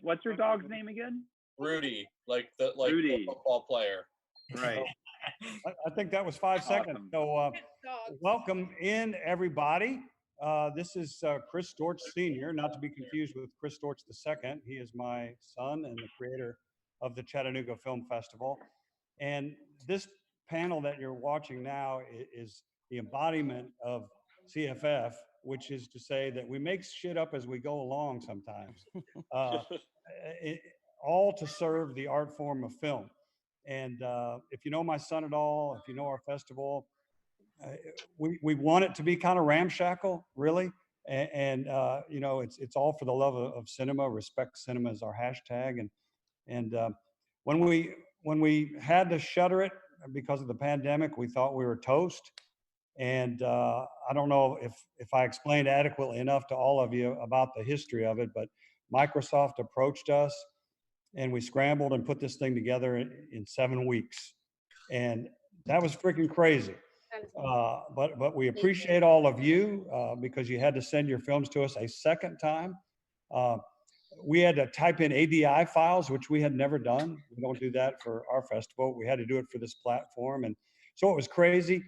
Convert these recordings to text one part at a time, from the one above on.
What's your dog's name again? Rudy, like the Rudy. football player. Right. I think that was 5 seconds. Awesome. So welcome in, everybody. This is Chris Storch Sr., not to be confused with Chris Storch II. He is my son and the creator of the Chattanooga Film Festival. And this panel that you're watching now is the embodiment of CFF, which is to say that we make shit up as we go along sometimes, all to serve the art form of film. And if you know my son at all, if you know our festival, we want it to be kind of ramshackle, really. And you know, it's all for the love of cinema. Respect cinema is our hashtag. And when we had to shutter it because of the pandemic, we thought we were toast. And I don't know if I explained adequately enough to all of you about the history of it, but Microsoft approached us and we scrambled and put this thing together in 7 weeks. And that was freaking crazy. But we appreciate all of you because you had to send your films to us a second time. We had to type in ADI files, which we had never done. We don't do that for our festival. We had to do it for this platform. And so it was crazy.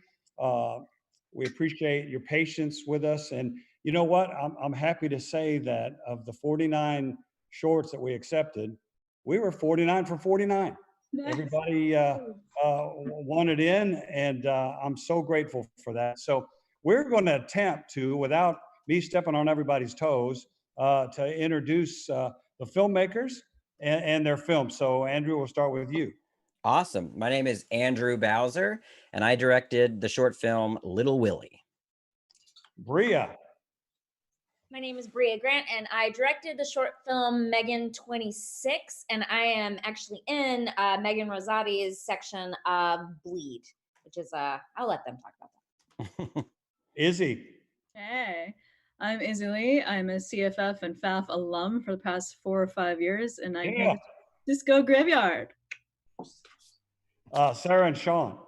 We appreciate your patience with us. And you know what? I'm happy to say that of the 49 shorts that we accepted, we were 49 for 49. Nice. Everybody wanted in, and I'm so grateful for that. So we're going to attempt to, without me stepping on everybody's toes, to introduce the filmmakers and their films. So Andrew, we'll start with you. Awesome. My name is Andrew Bowser, and I directed the short film Little Willie. Bria. My name is Bria Grant, and I directed the short film Megan 26, and I am actually in Megan Rosati's section of Bleed, which is, I'll let them talk about that. Izzy. Hey, I'm Izzy Lee. I'm a CFF and FAF alum for the past 4 or 5 years, and I'm here to Disco Graveyard. Sarah and Sean.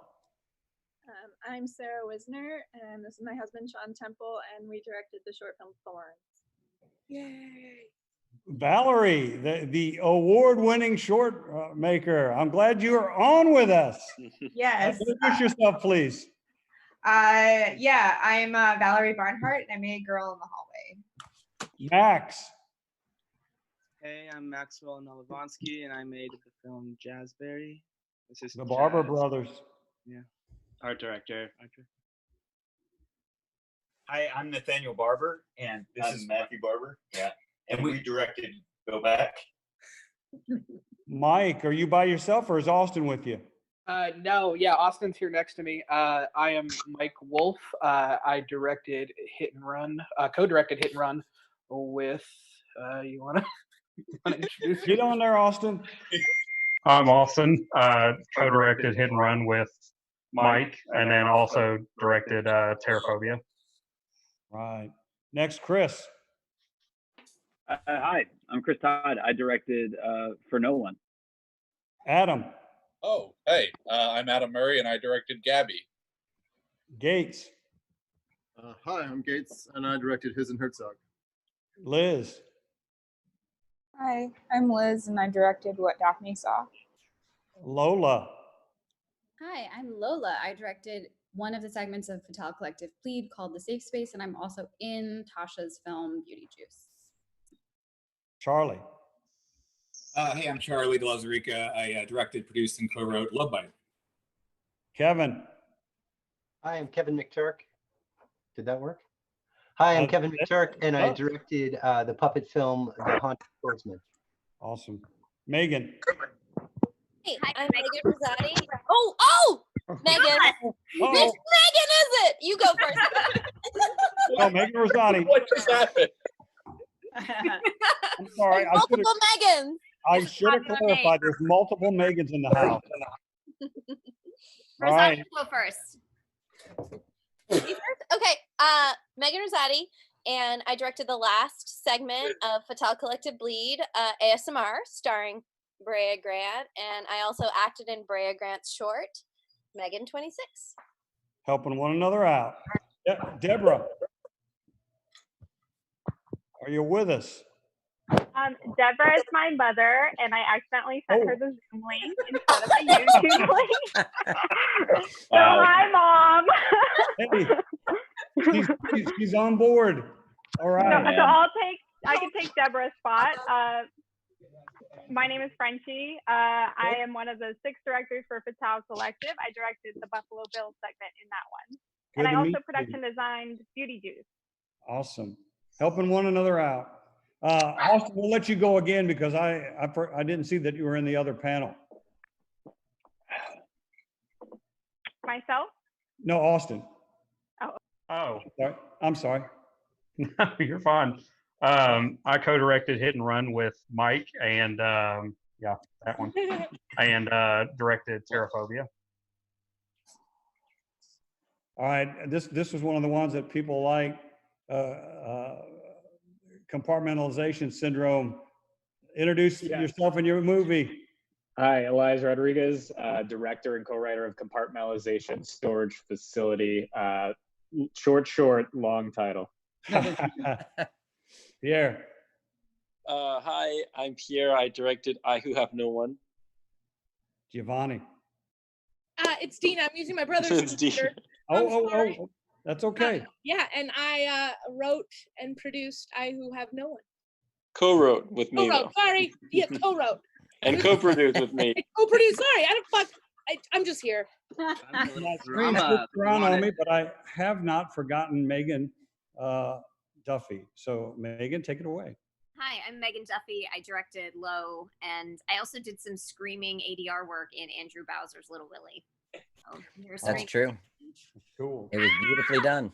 I'm Sarah Wisner, and this is my husband, Sean Temple, and we directed the short film Thorns. Yay! Valerie, the award-winning short maker. I'm glad you are on with us. Yes. Introduce yourself, please. Yeah, I'm Valerie Barnhart, and I made Girl in the Hallway. Max. Hey, I'm Maxwell Nolovansky, and I made the film Jazzberry. This is the Barber Jazz. Brothers. Yeah. Art director. Hi, I'm Nathaniel Barber, and this is Matthew Barber. Yeah. And we directed Go Back. Mike, are you by yourself or is Austin with you? No, yeah, Austin's here next to me. I am Mike Wolf. I directed Hit and Run, co-directed Hit and Run with, you want to introduce Get on there, Austin. I'm Austin, co-directed Hit and Run with Mike, and then also directed Terraphobia. Right. Next, Chris. Hi, I'm Chris Todd. I directed For No One. Adam. Oh, hey, I'm Adam Murray, and I directed Gabby. Gates. Hi, I'm Gates, and I directed His and Herzog. Liz. Hi, I'm Liz, and I directed What Daphne Saw. Lola. Hi, I'm Lola. I directed one of the segments of Fatale Collective Bleed called The Safe Space, and I'm also in Tasha's film Beauty Juice. Charlie. Hey, I'm Charlie De La Zarica. I directed, produced, and co-wrote Love Bite. Kevin. Hi, I'm Kevin McTurk. Did that work? Hi, I'm Kevin McTurk, and I directed the puppet film The Haunted Swordsman. Awesome. Megan. Hey, I'm Megan Rosati. Oh, Megan. Which Megan is it? You go first. Oh, Megan Rosati. What just happened? I'm sorry. Multiple Megans. I should have clarified. There's multiple Megans in the house. All right. Go first. Okay. Megan Rosati, and I directed the last segment of Fatale Collective Bleed, ASMR, starring Brea Grant, and I also acted in Brea Grant's short, Megan 26. Helping one another out. Deborah, are you with us? Deborah is my mother, and I accidentally sent her the Zoom link instead of the YouTube link. So hi, Mom. Hey, she's on board. All right. So I can take Deborah's spot. My name is Frenchie. I am one of the 6 directors for Fatal Collective. I directed the Buffalo Bill segment in that one. Good And I to also meet you. production designed Beauty Juice. Awesome. Helping one another out. Austin, we'll let you go again because I didn't see that you were in the other panel. Myself? No, Austin. Oh, Sorry. I'm sorry. no, you're fine. I co-directed Hit and Run with Mike, and yeah, that one, and directed Terraphobia. All right, this was one of the ones that people like. Compartmentalization syndrome. Introduce yourself in your movie. Hi, Elias Rodriguez, director and co-writer of Compartmentalization Storage Facility. Short, long title. Pierre. Hi, I'm Pierre. I directed I Who Have No One. Giovanni. It's Dean. I'm using my brother's computer. Oh, that's okay. Yeah, and I wrote and produced I Who Have No One. Co-wrote with me. Co-wrote, sorry. Yeah, co-wrote. And co-produced with me. Co-produced, sorry. I'm just here. Around on me, but I have not forgotten Megan Duffy. So Megan, take it away. Hi, I'm Megan Duffy. I directed Low, and I also did some screaming ADR work in Andrew Bowser's Little Willie. So That's true. Cool. It was beautifully done.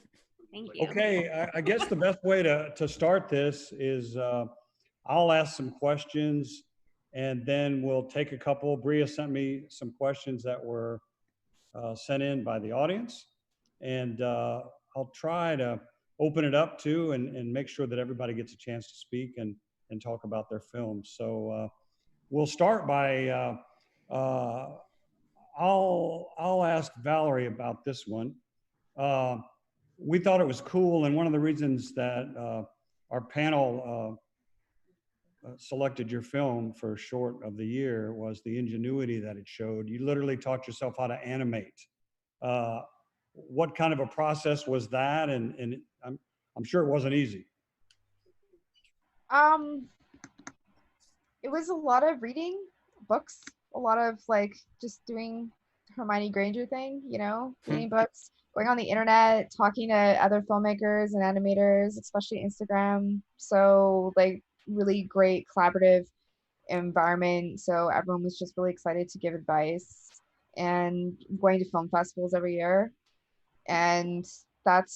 Thank you. Okay, I guess the best way to start this is I'll ask some questions, and then we'll take a couple. Bria sent me some questions that were sent in by the audience, and I'll try to open it up too and make sure that everybody gets a chance to speak and talk about their films. So we'll start by I'll ask Valerie about this one. We thought it was cool, and one of the reasons that our panel selected your film for short of the year was the ingenuity that it showed. You literally taught yourself how to animate. What kind of a process was that? And I'm sure it wasn't easy. It was a lot of reading books, a lot of like just doing Hermione Granger thing, reading books, going on the internet, talking to other filmmakers and animators, especially Instagram. So like really great collaborative environment. So everyone was just really excited to give advice and going to film festivals every year. And that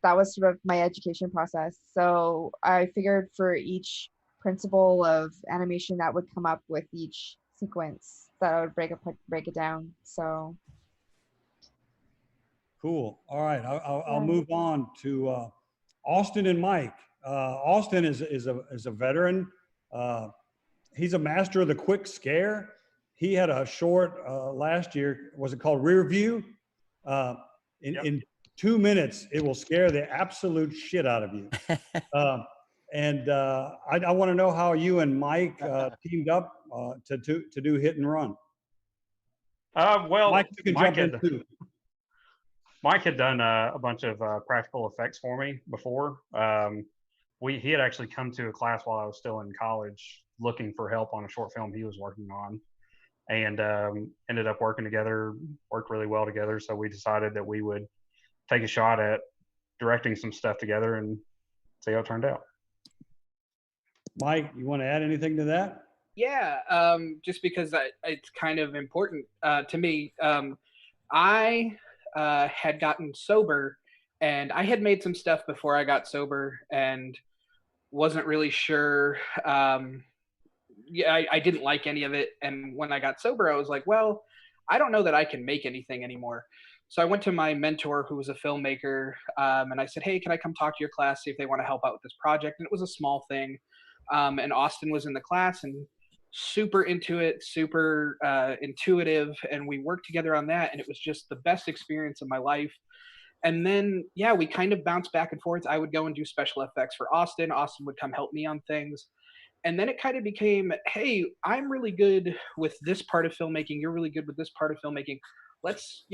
was sort of my education process. So I figured for each principle of animation that would come up with each sequence that I would break it down. So cool. All right, I'll move on to Austin and Mike. Austin is a veteran. He's a master of the quick scare. He had a short last year. Was it called Rear View? In 2 minutes, it will scare the absolute shit out of you. I want to know how you and Mike teamed up to do Hit and Run. Well, Mike, you can jump in too. Mike had done a bunch of practical effects for me before. He had actually come to a class while I was still in college looking for help on a short film he was working on, and ended up working together, worked really well together. So we decided that we would take a shot at directing some stuff together and see how it turned out. Mike, you want to add anything to that? Yeah, just because it's kind of important to me. I had gotten sober, and I had made some stuff before I got sober and wasn't really sure. I didn't like any of it. And when I got sober, I was like, well, I don't know that I can make anything anymore. So I went to my mentor, who was a filmmaker, and I said, hey, can I come talk to your class, see if they want to help out with this project? And it was a small thing. And Austin was in the class and super into it, super intuitive. And we worked together on that. And it was just the best experience of my life. And then, yeah, we kind of bounced back and forth. I would go and do special effects for Austin. Austin would come help me on things. And then it kind of became, hey, I'm really good with this part of filmmaking. You're really good with this part of filmmaking. Let's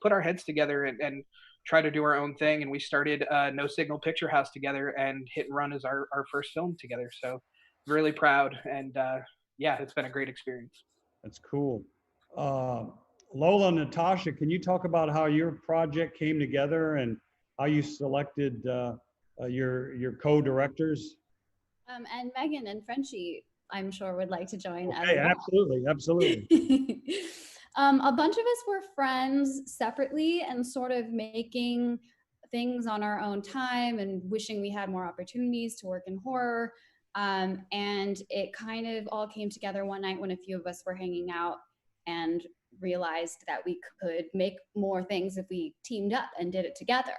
put our heads together and try to do our own thing. And we started No Signal Picture House together, and Hit and Run is our first film together. So really proud. And yeah, it's been a great experience. That's cool. Lola and Natasha, can you talk about how your project came together and how you selected your co-directors? And Megan and Frenchie, I'm sure, would like to join. Okay, absolutely, absolutely. A bunch of us were friends separately and sort of making things on our own time and wishing we had more opportunities to work in horror. And it kind of all came together one night when a few of us were hanging out and realized that we could make more things if we teamed up and did it together.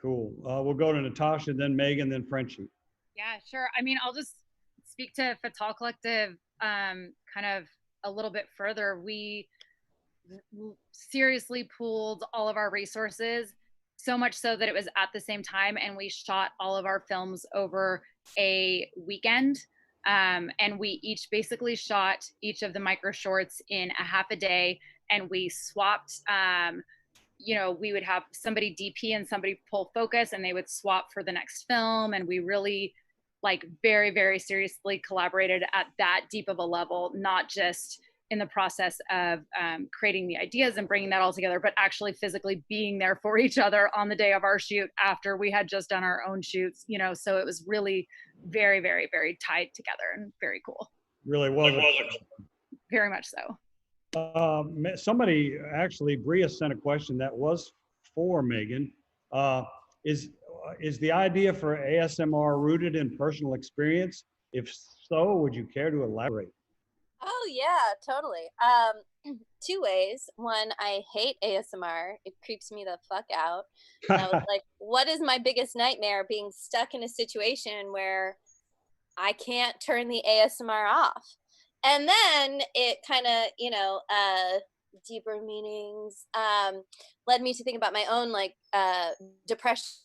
Cool. We'll go to Natasha, then Megan, then Frenchie. Yeah, sure. I mean, I'll just speak to Fatal Collective kind of a little bit further. We seriously pooled all of our resources, so much so that it was at the same time, and we shot all of our films over a weekend. And we each basically shot each of the micro shorts in a half a day, and we swapped. We would have somebody DP and somebody pull focus, and they would swap for the next film. And we really very, very seriously collaborated at that deep of a level, not just in the process of creating the ideas and bringing that all together, but actually physically being there for each other on the day of our shoot after we had just done our own shoots, so it was really very, very, very tied together and very cool. Really was. Very much so. Somebody, actually, Bria sent a question that was for Megan. Is the idea for ASMR rooted in personal experience? If so, would you care to elaborate? Oh yeah, totally. Two ways. One, I hate ASMR. It creeps me the fuck out. And I was like, what is my biggest nightmare? Being stuck in a situation where I can't turn the ASMR off. And then it kind of, deeper meanings led me to think about my own depression,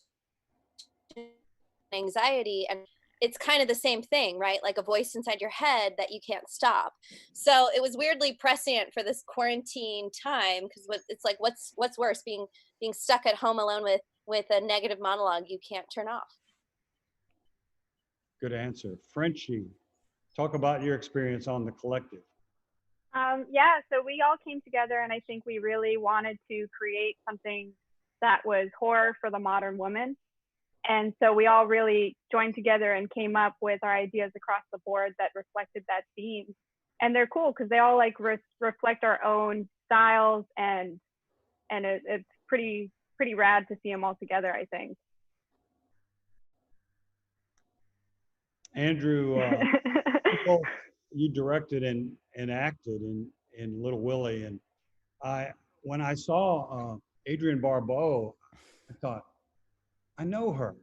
anxiety, and it's kind of the same thing, right? Like a voice inside your head that you can't stop. So it was weirdly prescient for this quarantine time, because it's like, what's worse, being stuck at home alone with a negative monologue you can't turn off. Good answer. Frenchie, talk about your experience on The Collective. Yeah, so we all came together, and I think we really wanted to create something that was horror for the modern woman. And so we all really joined together and came up with our ideas across the board that reflected that theme. And they're cool because they all reflect our own styles, and it's pretty rad to see them all together, I think. Andrew, you directed and acted in Little Willie, and when I saw Adrienne Barbeau, I thought, I know her,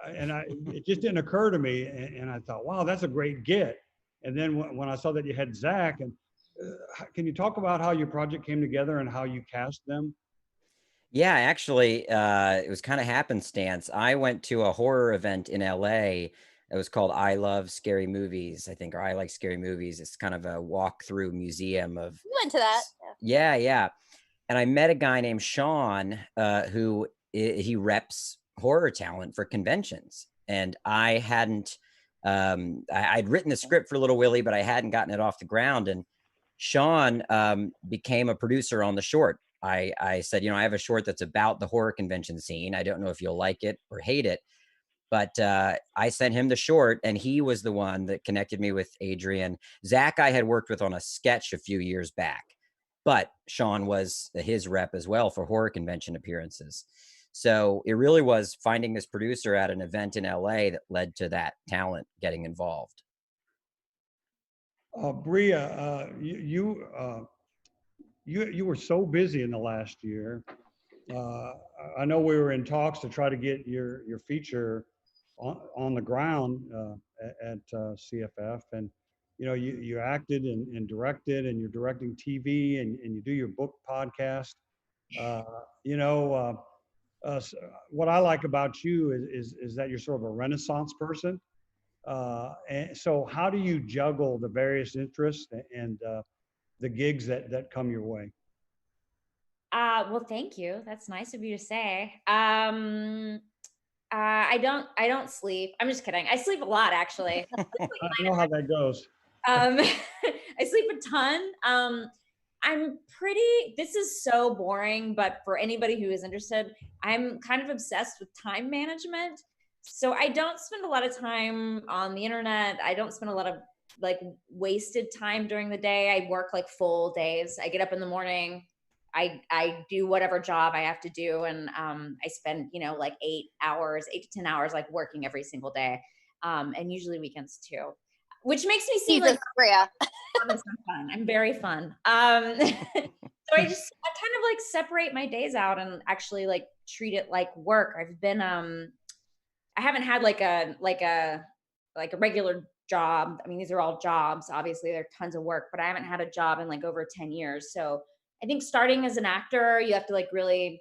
and it just didn't occur to me, and I thought, wow, that's a great get. And then when I saw that you had Zach, and can you talk about how your project came together and how you cast them? Yeah, actually, it was kind of happenstance. I went to a horror event in LA. It was called I Love Scary Movies, I think, or I Like Scary Movies. It's kind of a walk-through museum of. You went to that. Yeah. And I met a guy named Sean who he reps horror talent for conventions. And I hadn't, I'd written the script for Little Willie, but I hadn't gotten it off the ground. And Sean became a producer on the short. I said, I have a short that's about the horror convention scene. I don't know if you'll like it or hate it. But I sent him the short, and he was the one that connected me with Adrienne. Zach I had worked with on a sketch a few years back, but Sean was his rep as well for horror convention appearances. So it really was finding this producer at an event in LA that led to that talent getting involved. Bria, you were so busy in the last year. I know we were in talks to try to get your feature on the ground at CFF, and you acted and directed, and you're directing TV, and you do your book podcast. What I like about you is that you're sort of a Renaissance person, And so how do you juggle the various interests and the gigs that come your way? Well, thank you. That's nice of you to say. I don't sleep. I'm just kidding. I sleep a lot, actually. I know how that goes. I sleep a ton. This is so boring, but for anybody who is interested, I'm kind of obsessed with time management. So I don't spend a lot of time on the internet. I don't spend a lot of like wasted time during the day. I work like full days. I get up in the morning. I do whatever job I have to do. And I spend, like 8 to 10 hours, like working every single day. And usually weekends too, which makes me seem Jesus, like Bria. I'm fun. I'm very fun. So I kind of like separate my days out and actually like treat it like work. I haven't had like a regular job. I mean, these are all jobs. Obviously, they're tons of work, but I haven't had a job in like over 10 years. So I think starting as an actor, you have to like really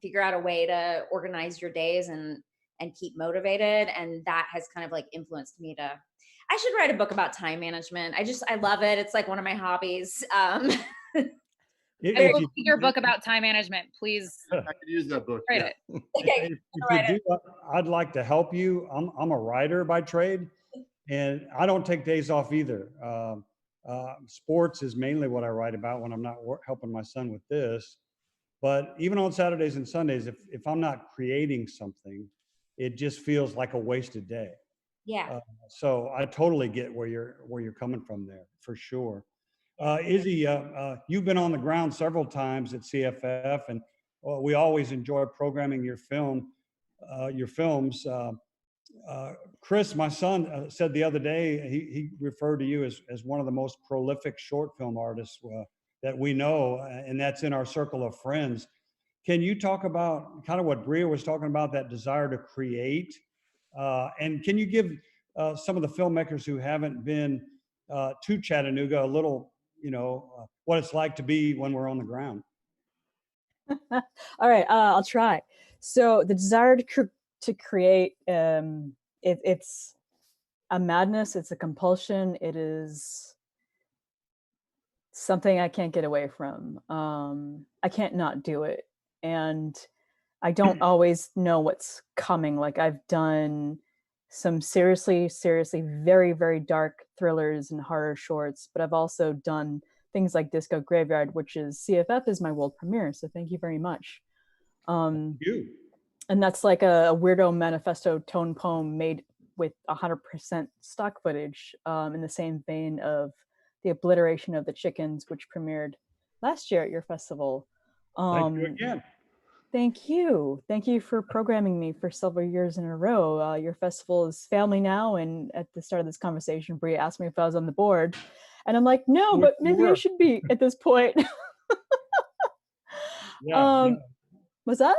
figure out a way to organize your days and keep motivated. And that has kind of like influenced me to, I should write a book about time management. I love it. It's like one of my hobbies. I will read your book about time management, please. I could use that book. Write Yeah. it. If you do, I'd like to help you. I'm a writer by trade, and I don't take days off either. Sports is mainly what I write about when I'm not helping my son with this. But even on Saturdays and Sundays, if I'm not creating something, it just feels like a wasted day. Yeah. So I totally get where you're coming from there, for sure. Izzy, you've been on the ground several times at CFF, and we always enjoy programming your films. Chris, my son, said the other day, he referred to you as one of the most prolific short film artists that we know, and that's in our circle of friends. Can you talk about kind of what Bria was talking about, that desire to create? And can you give some of the filmmakers who haven't been to Chattanooga a little, what it's like to be when we're on the ground? All right, I'll try. So the desire to create, it's a madness. It's a compulsion. It is something I can't get away from. I can't not do it, and I don't always know what's coming. Like I've done some seriously, very, very dark thrillers and horror shorts, but I've also done things like Disco Graveyard, which is CFF is my world premiere. So thank you very much. And that's like a weirdo manifesto tone poem made with 100% stock footage, in the same vein of The Obliteration of the Chickens, which premiered last year at your festival. Thank you again. Thank you. Thank you for programming me for several years in a row. Your festival is family now. And at the start of this conversation, Bria asked me if I was on the board. And I'm like, no, but maybe I should be at this point. Yeah. Was that?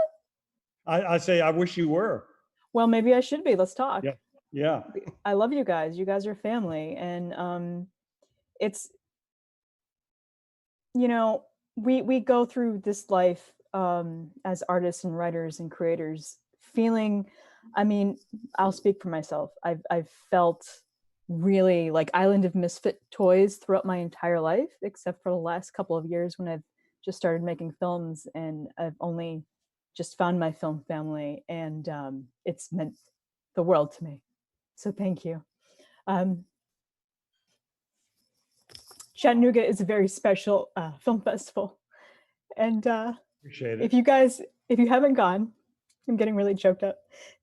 I say, I wish you were. Well, maybe I should be. Let's talk. Yeah. I love you guys. You guys are family. And it's, we go through this life as artists and writers and creators feeling, I'll speak for myself. I've felt really like Island of Misfit toys throughout my entire life, except for the last couple of years when I've just started making films, and I've only just found my film family, and it's meant the world to me. So thank you. Chattanooga is a very special film festival. And appreciate it. If you haven't gone, I'm getting really choked up.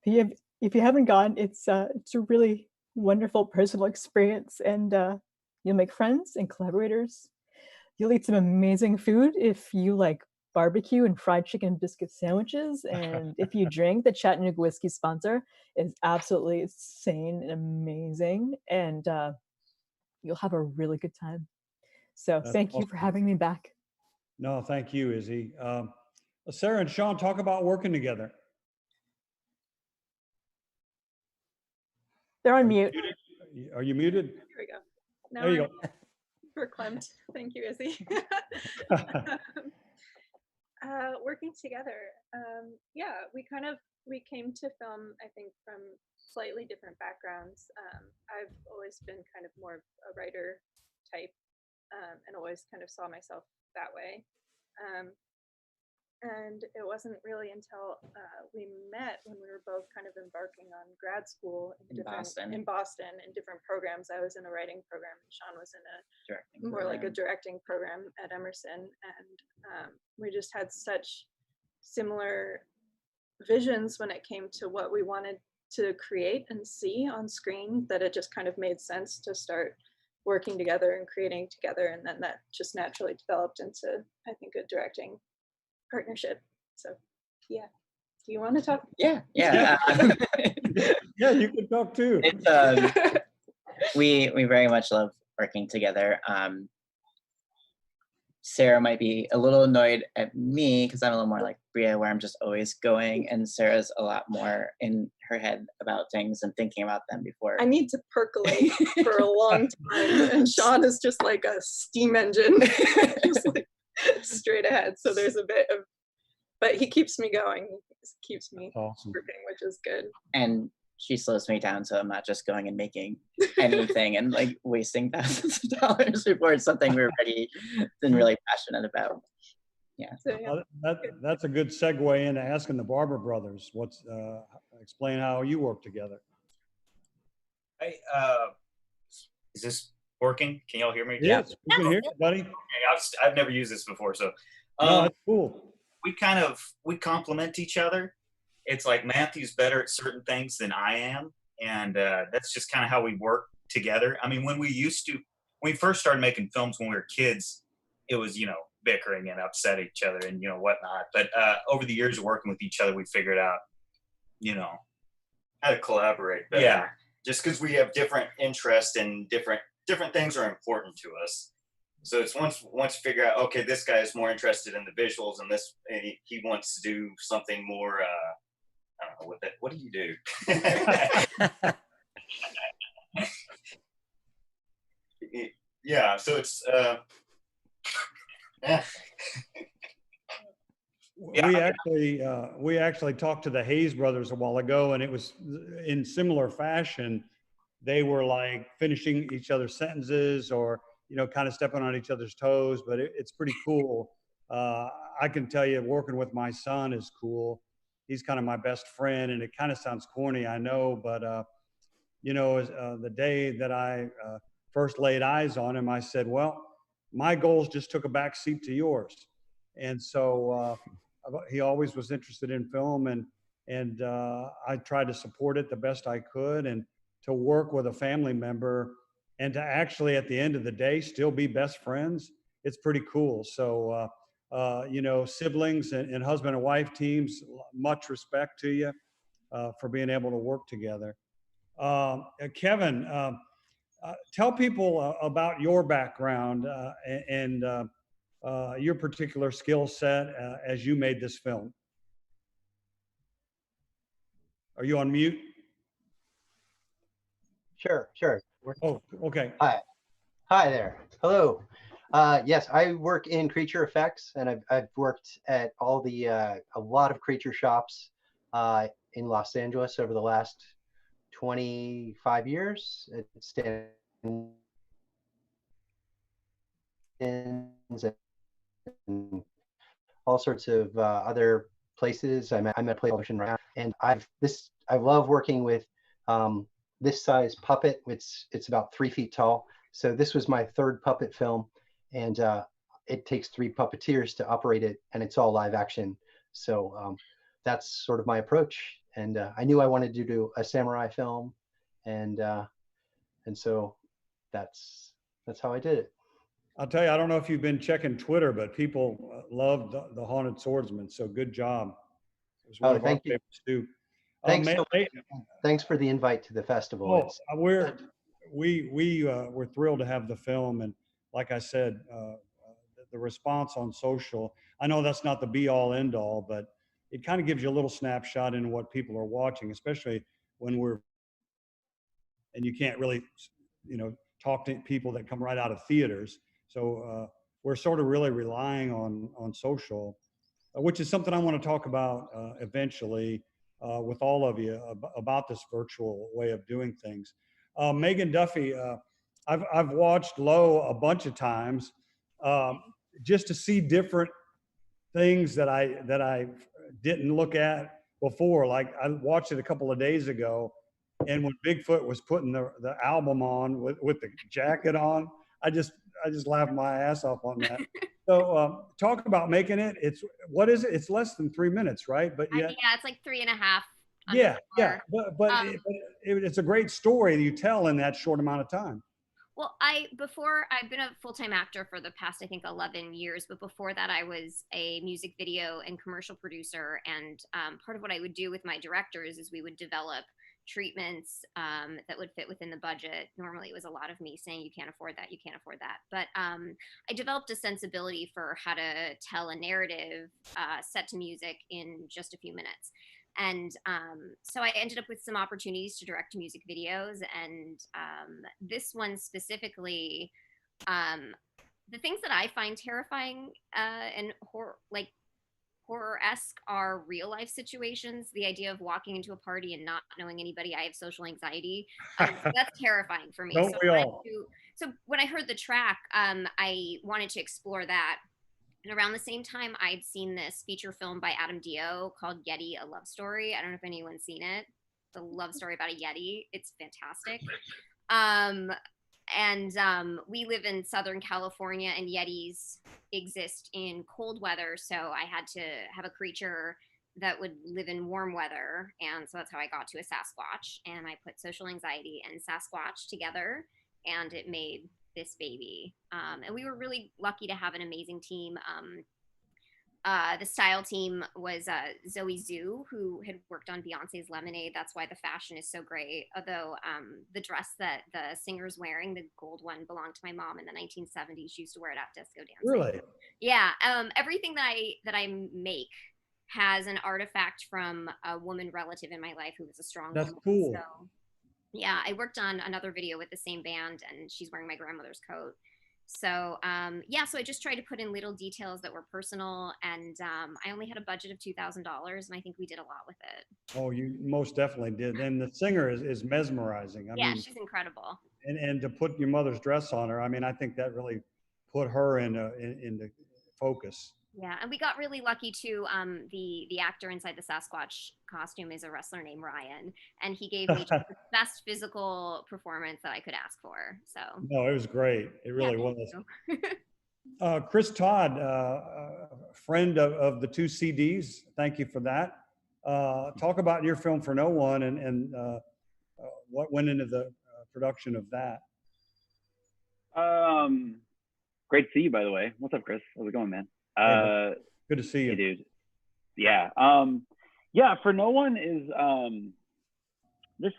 If you haven't gone, it's a really wonderful personal experience, and you'll make friends and collaborators. You'll eat some amazing food if you like barbecue and fried chicken biscuit sandwiches. And if you drink, the Chattanooga whiskey sponsor is absolutely insane and amazing. And you'll have a really good time. So thank you for having me back. No, thank you, Izzy. Sarah and Sean, talk about working together. They're on mute. Are you muted? Here we go. Now There you go. Verklempt. Thank you, Izzy. Working together. Yeah, we came to film, I think, from slightly different backgrounds. I've always been kind of more of a writer type, and always kind of saw myself that way. And it wasn't really until we met when we were both kind of embarking on grad school in Boston in different programs. I was in a writing program, and Sean was in a like a directing program at Emerson, and we just had such similar visions when it came to what we wanted to create and see on screen that it just kind of made sense to start working together and creating together, and then that just naturally developed into, I think, a directing partnership. So yeah, do you want to talk? Yeah. Yeah, you can talk too. It's we very much love working together. Sarah might be a little annoyed at me because I'm a little more like Bria, where I'm just always going, and Sarah's a lot more in her head about things and thinking about them before. I need to percolate for a long time, and Sean is just like a steam engine, just like straight ahead. So there's a bit of, but he keeps me going. He keeps me working, which is good. And she slows me down, so I'm not just going and making anything and like wasting thousands of dollars before it's something we're ready and really passionate about. Yeah. So, yeah. That's a good segue into asking the Barber brothers. Explain how you work together. Hey, is this working? Can y'all hear me? Yes, we can hear you, buddy. Okay, I've never used this before, so No, that's cool. we complement each other. It's like Matthew's better at certain things than I am, and that's just kind of how we work together. I mean, when we first started making films when we were kids, it was, bickering and upset each other and, whatnot. But over the years of working with each other, we figured out, how to collaborate better. Yeah. Just because we have different interests and different things are important to us. So it's once you figure out, okay, this guy is more interested in the visuals, and he wants to do something more. I don't know what do you do? Yeah. So it's. Yeah. We actually talked to the Hayes brothers a while ago, and it was in similar fashion. They were like finishing each other's sentences or, kind of stepping on each other's toes, but it's pretty cool. I can tell you working with my son is cool. He's kind of my best friend, and it kind of sounds corny, I know, but the day that I first laid eyes on him, I said, well, my goals just took a back seat to yours. And so he always was interested in film, and I tried to support it the best I could, and to work with a family member and to actually at the end of the day still be best friends, it's pretty cool. So siblings and husband and wife teams, much respect to you for being able to work together. Kevin, tell people about your background and your particular skill set as you made this film. Are you on mute? Sure. Oh, okay. Hi there. Hello. Yes, I work in creature effects, and I've worked at a lot of creature shops in Los Angeles over the last 25 years. And all sorts of other places. I'm at a place called Ocean right now, and I love working with this size puppet. It's about 3 feet tall. So this was my third puppet film, and it takes 3 puppeteers to operate it, and it's all live action. So that's sort of my approach. And I knew I wanted to do a samurai film, and so that's how I did it. I'll tell you, I don't know if you've been checking Twitter, but people loved the Haunted Swordsman. So good job. It was one of our favorites too. Thanks for the invite to the festival. We're thrilled to have the film, and like I said, the response on social. I know that's not the be all end all, but it kind of gives you a little snapshot into what people are watching, especially when and you can't really, talk to people that come right out of theaters. So we're sort of really relying on social which is something I want to talk about eventually with all of you about this virtual way of doing things. Megan Duffy, I've watched Low a bunch of times just to see different things that I didn't look at before. Like I watched it a couple of days ago, and when Bigfoot was putting the album on with the jacket on, I just laughed my ass off on that. So talk about making it. What is it? It's less than 3 minutes, right? But yeah, it's like 3.5. Yeah, but it's a great story that you tell in that short amount of time. Well, I've been a full-time actor for the past, I think, 11 years, but before that I was a music video and commercial producer. And part of what I would do with my directors is we would develop treatments that would fit within the budget. Normally it was a lot of me saying, you can't afford that, you can't afford that. But I developed a sensibility for how to tell a narrative set to music in just a few minutes. And so I ended up with some opportunities to direct music videos. And this one specifically, the things that I find terrifying and horror-esque are real life situations. The idea of walking into a party and not knowing anybody. I have social anxiety. So that's terrifying for me. Don't we all? So when I heard the track, I wanted to explore that. And around the same time, I'd seen this feature film by Adam Dio called Yeti, A Love Story. I don't know if anyone's seen it. It's a love story about a Yeti. It's fantastic. We live in Southern California, and Yetis exist in cold weather. So I had to have a creature that would live in warm weather. And so that's how I got to a Sasquatch. And I put social anxiety and Sasquatch together, and it made this baby. And we were really lucky to have an amazing team. The style team was Zoe Zhu, who had worked on Beyonce's Lemonade. That's why the fashion is so great. Although the dress that the singer's wearing, the gold one, belonged to my mom in the 1970s. She used to wear it at disco dancing. Really? Yeah. Everything that I make has an artifact from a woman relative in my life who was a strong woman. That's cool. So, yeah, I worked on another video with the same band, and she's wearing my grandmother's coat. So, so I just tried to put in little details that were personal, and I only had a budget of $2,000, and I think we did a lot with it. Oh, you most definitely did. And the singer is mesmerizing. I mean, she's incredible. And to put your mother's dress on her, I mean, I think that really put her into focus. Yeah, and we got really lucky too. The actor inside the Sasquatch costume is a wrestler named Ryan, and he gave me just the best physical performance that I could ask for. So no, it was great. It really was. Chris Todd, friend of the 2 CDs. Thank you for that. Talk about your film For No One and what went into the production of that. Great to see you, by the way. What's up, Chris? How's it going, man? Good to see you, hey, dude. Yeah. For No One is this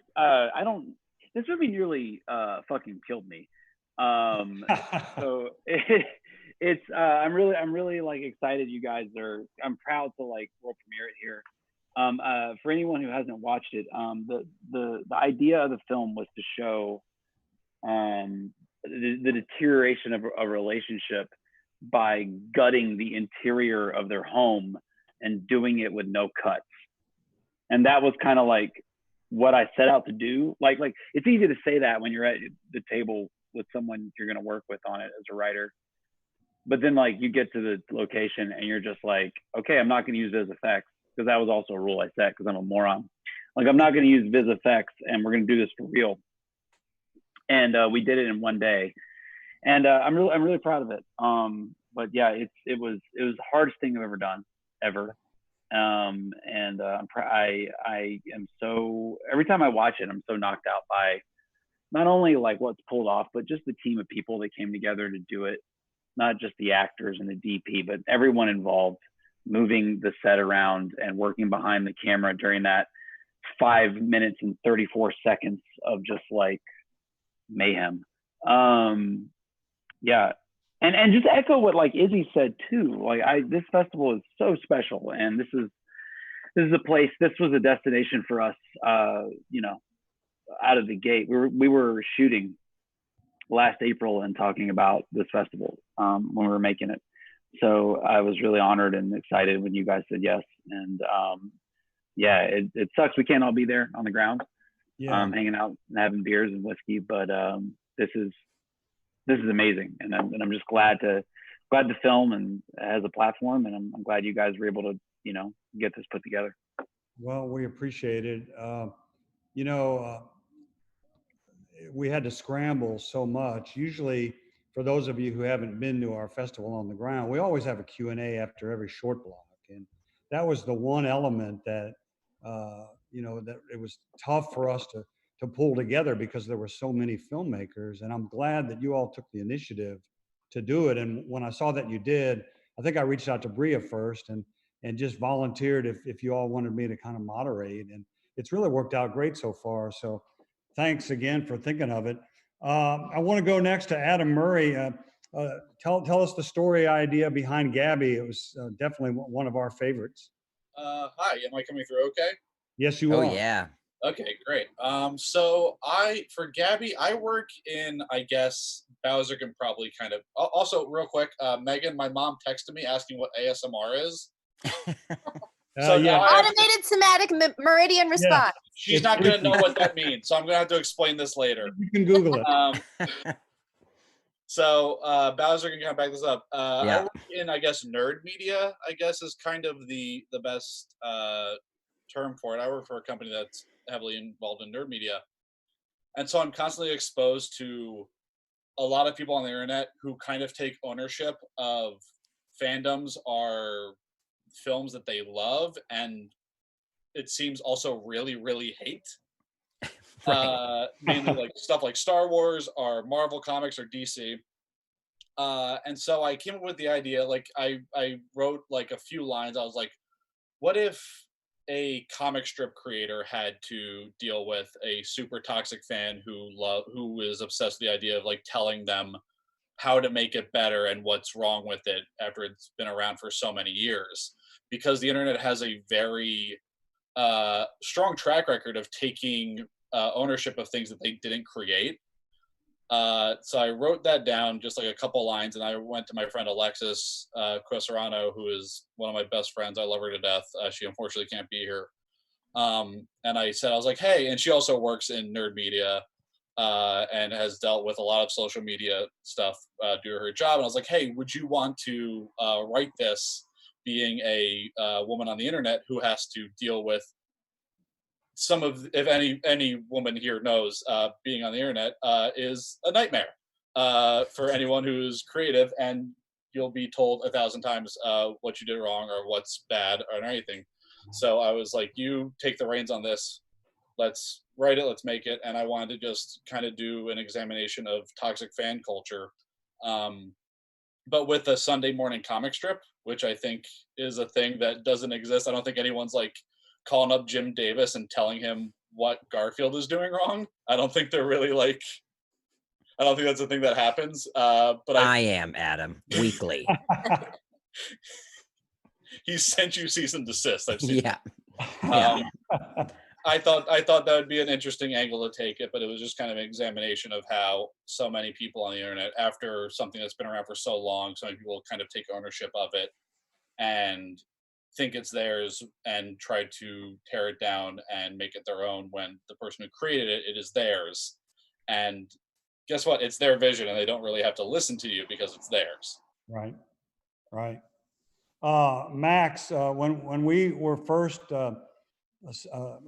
movie nearly fucking killed me. So it's I'm really like excited you guys are. I'm proud to like world premiere it here. For anyone who hasn't watched it, the idea of the film was to show the deterioration of a relationship by gutting the interior of their home and doing it with no cuts. And that was kind of like what I set out to do. Like it's easy to say that when you're at the table with someone you're going to work with on it as a writer. But then like you get to the location and you're just like, okay, I'm not going to use Viz effects, because that was also a rule I set because I'm a moron. Like I'm not going to use Viz effects, and we're going to do this for real. And we did it in one day. And I'm really proud of it. But yeah, it was the hardest thing I've ever done, ever. I am so, every time I watch it, I'm so knocked out by not only like what's pulled off, but just the team of people that came together to do it. Not just the actors and the DP, but everyone involved, moving the set around and working behind the camera during that 5 minutes and 34 seconds of just like mayhem. Yeah. And just echo what like Izzy said too. Like this festival is so special, and this is a place. This was a destination for us. Out of the gate, we were shooting last April and talking about this festival when we were making it. So I was really honored and excited when you guys said yes. And yeah, it sucks we can't all be there on the ground, hanging out and having beers and whiskey. But this is amazing, and I'm just glad to film and as a platform, and I'm glad you guys were able to get this put together. Well, we appreciate it. We had to scramble so much. Usually, for those of you who haven't been to our festival on the ground, we always have a Q&A after every short block. And that was the one element that, that it was tough for us to pull together because there were so many filmmakers. And I'm glad that you all took the initiative to do it. And when I saw that you did, I think I reached out to Bria first and just volunteered if you all wanted me to kind of moderate. And it's really worked out great so far. So thanks again for thinking of it. I want to go next to Adam Murray. Tell us the story idea behind Gabby. It was definitely one of our favorites. Hi, am I coming through okay? Yes, you are. Oh, yeah. Okay, great. So for Gabby, I work in, I guess, Bowser can probably kind of, also real quick, Megan, my mom texted me asking what ASMR is. So yeah. Automated somatic meridian response. Yeah. She's not going to know what that means, so I'm going to have to explain this later. You can Google it. So Bowser can kind of back this up. I work in, I guess, nerd media, I guess, is kind of the best term for it. I work for a company that's heavily involved in nerd media. And so I'm constantly exposed to a lot of people on the internet who kind of take ownership of fandoms are films that they love and it seems also really, really hate. Mainly like stuff like Star Wars or Marvel Comics or DC. And so I came up with the idea, like I wrote like a few lines. I was like, what if a comic strip creator had to deal with a super toxic fan who is obsessed with the idea of like telling them how to make it better and what's wrong with it after it's been around for so many years? Because the internet has a very strong track record of taking ownership of things that they didn't create. So I wrote that down, just like a couple lines, and I went to my friend Alexis Coserano, who is one of my best friends. I love her to death. She unfortunately can't be here. And I was like, hey, and she also works in nerd media and has dealt with a lot of social media stuff due to her job. And I was like, hey, would you want to write this, being a woman on the internet who has to deal with some of, if any woman here knows, being on the internet is a nightmare for anyone who's creative, and you'll be told 1,000 times what you did wrong or what's bad or anything. So I was like, you take the reins on this. Let's write it. Let's make it. And I wanted to just kind of do an examination of toxic fan culture, but with a Sunday morning comic strip, which I think is a thing that doesn't exist. I don't think anyone's like calling up Jim Davis and telling him what Garfield is doing wrong. I don't think they're really like, I don't think that's a thing that happens. But I am Adam weekly. He sent you cease and desist. I've seen. Yeah. I thought that would be an interesting angle to take it, but it was just kind of an examination of how so many people on the internet, after something that's been around for so long, so many people kind of take ownership of it and think it's theirs and try to tear it down and make it their own, when the person who created it, it is theirs. And guess what? It's their vision, and they don't really have to listen to you because it's theirs. Right. Max, when we were first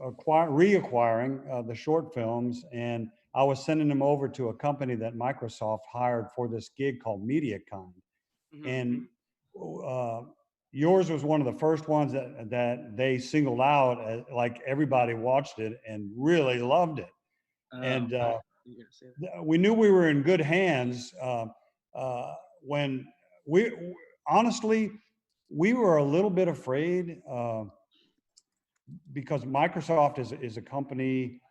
reacquiring the short films, and I was sending them over to a company that Microsoft hired for this gig called MediaCon. Mm-hmm. And yours was one of the first ones that they singled out, as, like everybody watched it and really loved it. And we knew we were in good hands when honestly, we were a little bit afraid because Microsoft is a company,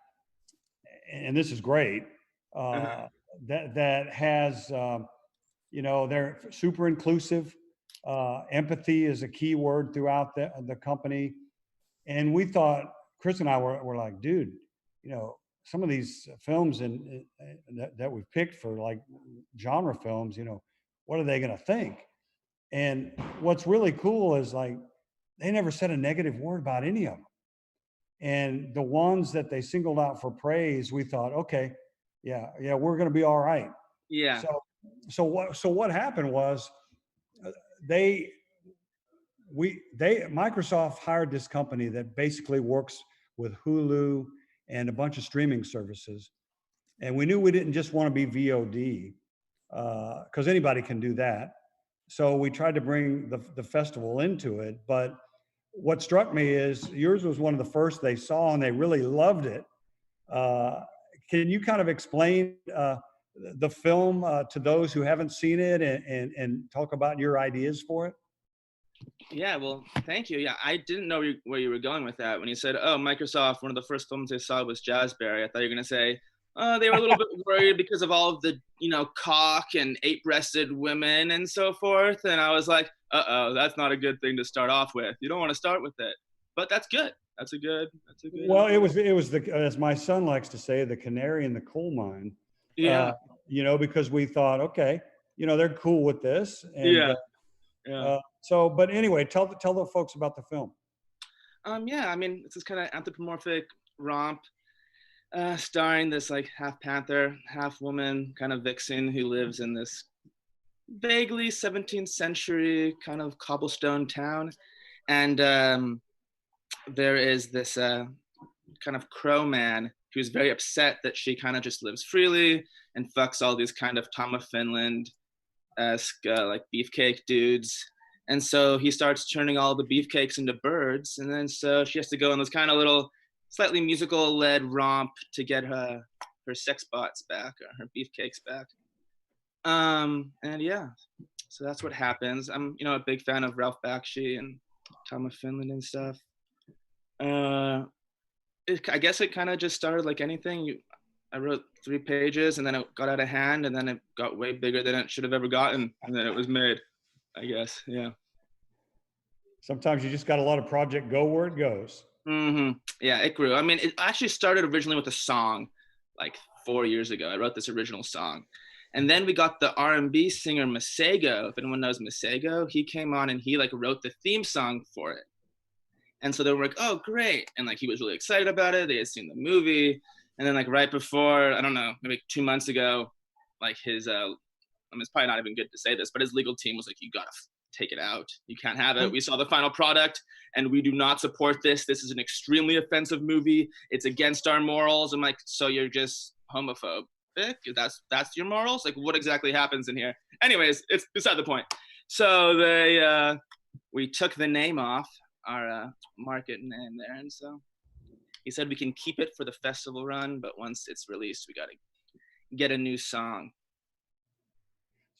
and this is great, that has, they're super inclusive. Empathy is a key word throughout the company. And we thought, Chris and I were like, dude, some of these films that we've picked for like genre films, what are they going to think? And what's really cool is like, they never said a negative word about any of them. And the ones that they singled out for praise, we thought, okay, yeah, we're going to be all right. Yeah. So what happened was Microsoft hired this company that basically works with Hulu and a bunch of streaming services. And we knew we didn't just want to be VOD, because anybody can do that. So we tried to bring the festival into it. But what struck me is yours was one of the first they saw, and they really loved it. Can you kind of explain the film to those who haven't seen it, and talk about your ideas for it? Yeah, well, thank you. Yeah, I didn't know where you were going with that. When you said, oh, Microsoft, one of the first films they saw was Jazzberry, I thought you were going to say, oh, they were a little bit worried because of all of the, cock and 8-breasted women and so forth. And I was like, uh-oh, that's not a good thing to start off with. You don't want to start with it. But that's good. That's a good. Well, it was the, as my son likes to say, the canary in the coal mine. Yeah. Because we thought, okay, they're cool with this. And, yeah. So, but anyway, tell the folks about the film. Yeah, I mean, it's this kind of anthropomorphic romp, starring this like half panther, half woman kind of vixen who lives in this vaguely 17th century kind of cobblestone town. And there is this kind of crow man who's very upset that she kind of just lives freely and fucks all these kind of Tom of Finland-esque like beefcake dudes. And so he starts turning all the beefcakes into birds. And then so she has to go on this kind of little slightly musical-led romp to get her sex bots back, or her beefcakes back. And yeah, so that's what happens. I'm, a big fan of Ralph Bakshi and Tom of Finland and stuff. I guess it kind of just started like anything. I wrote 3 pages and then it got out of hand, and then it got way bigger than it should have ever gotten. And then it was made, I guess. Yeah. Sometimes you just got to let a project go where it goes. Mm-hmm. Yeah, it grew. I mean, it actually started originally with a song like 4 years ago. I wrote this original song. And then we got the R&B singer Masego. If anyone knows Masego, he came on and he like wrote the theme song for it. And so they were like, oh, great. And like, he was really excited about it. They had seen the movie. And then like right before, I don't know, maybe 2 months ago, like his, I mean, it's probably not even good to say this, but his legal team was like, you gotta take it out. You can't have it. We saw the final product and we do not support this. This is an extremely offensive movie. It's against our morals. I'm like, so you're just homophobic? That's your morals? Like, what exactly happens in here? Anyways, it's beside the point. So we took the name off our market name there, and so he said we can keep it for the festival run, but once it's released, we got to get a new song.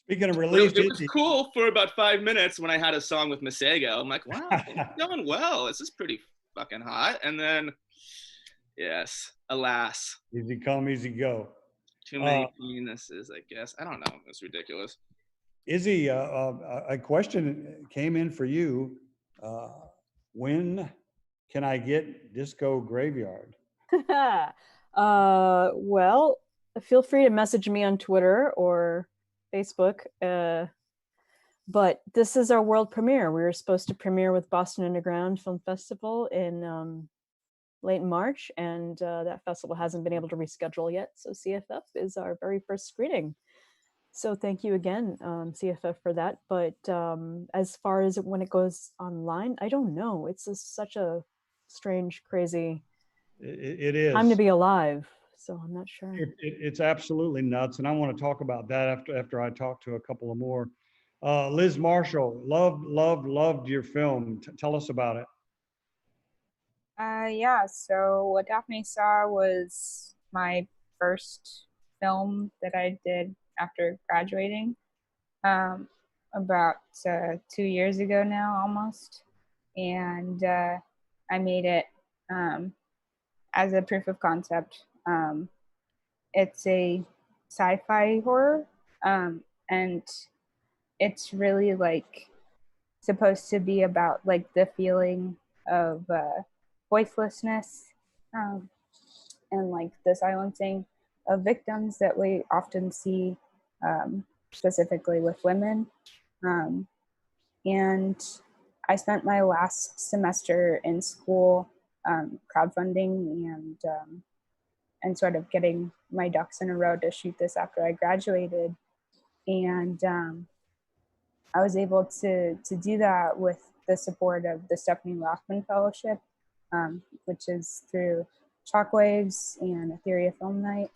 Speaking of release, it was cool for about 5 minutes when I had a song with Masego. I'm like, wow, it's going well. This is pretty fucking hot. And then, yes, alas. Easy come, easy go. Too many penises, I guess. I don't know. It's ridiculous. Izzy, a question came in for you. When can I get Disco Graveyard? Well, feel free to message me on Twitter or Facebook. But this is our world premiere. We were supposed to premiere with Boston Underground Film Festival in late March, and that festival hasn't been able to reschedule yet. So CFF is our very first screening. So thank you again, CFF, for that. But as far as when it goes online, I don't know. It's such a strange, crazy it is time to be alive. So I'm not sure. It's absolutely nuts. And I want to talk about that after I talk to a couple of more. Liz Marshall, loved your film. Tell us about it. Yeah, so what Daphne saw was my first film that I did after graduating, about 2 years ago now, almost. And I made it as a proof of concept. It's a sci-fi horror, and it's really like supposed to be about like the feeling of voicelessness, and like the silencing of victims that we often see, specifically with women. And I spent my last semester in school crowdfunding and sort of getting my ducks in a row to shoot this after I graduated. And I was able to do that with the support of the Stephanie Rothman Fellowship, which is through Shockwaves and Etheria Film Night.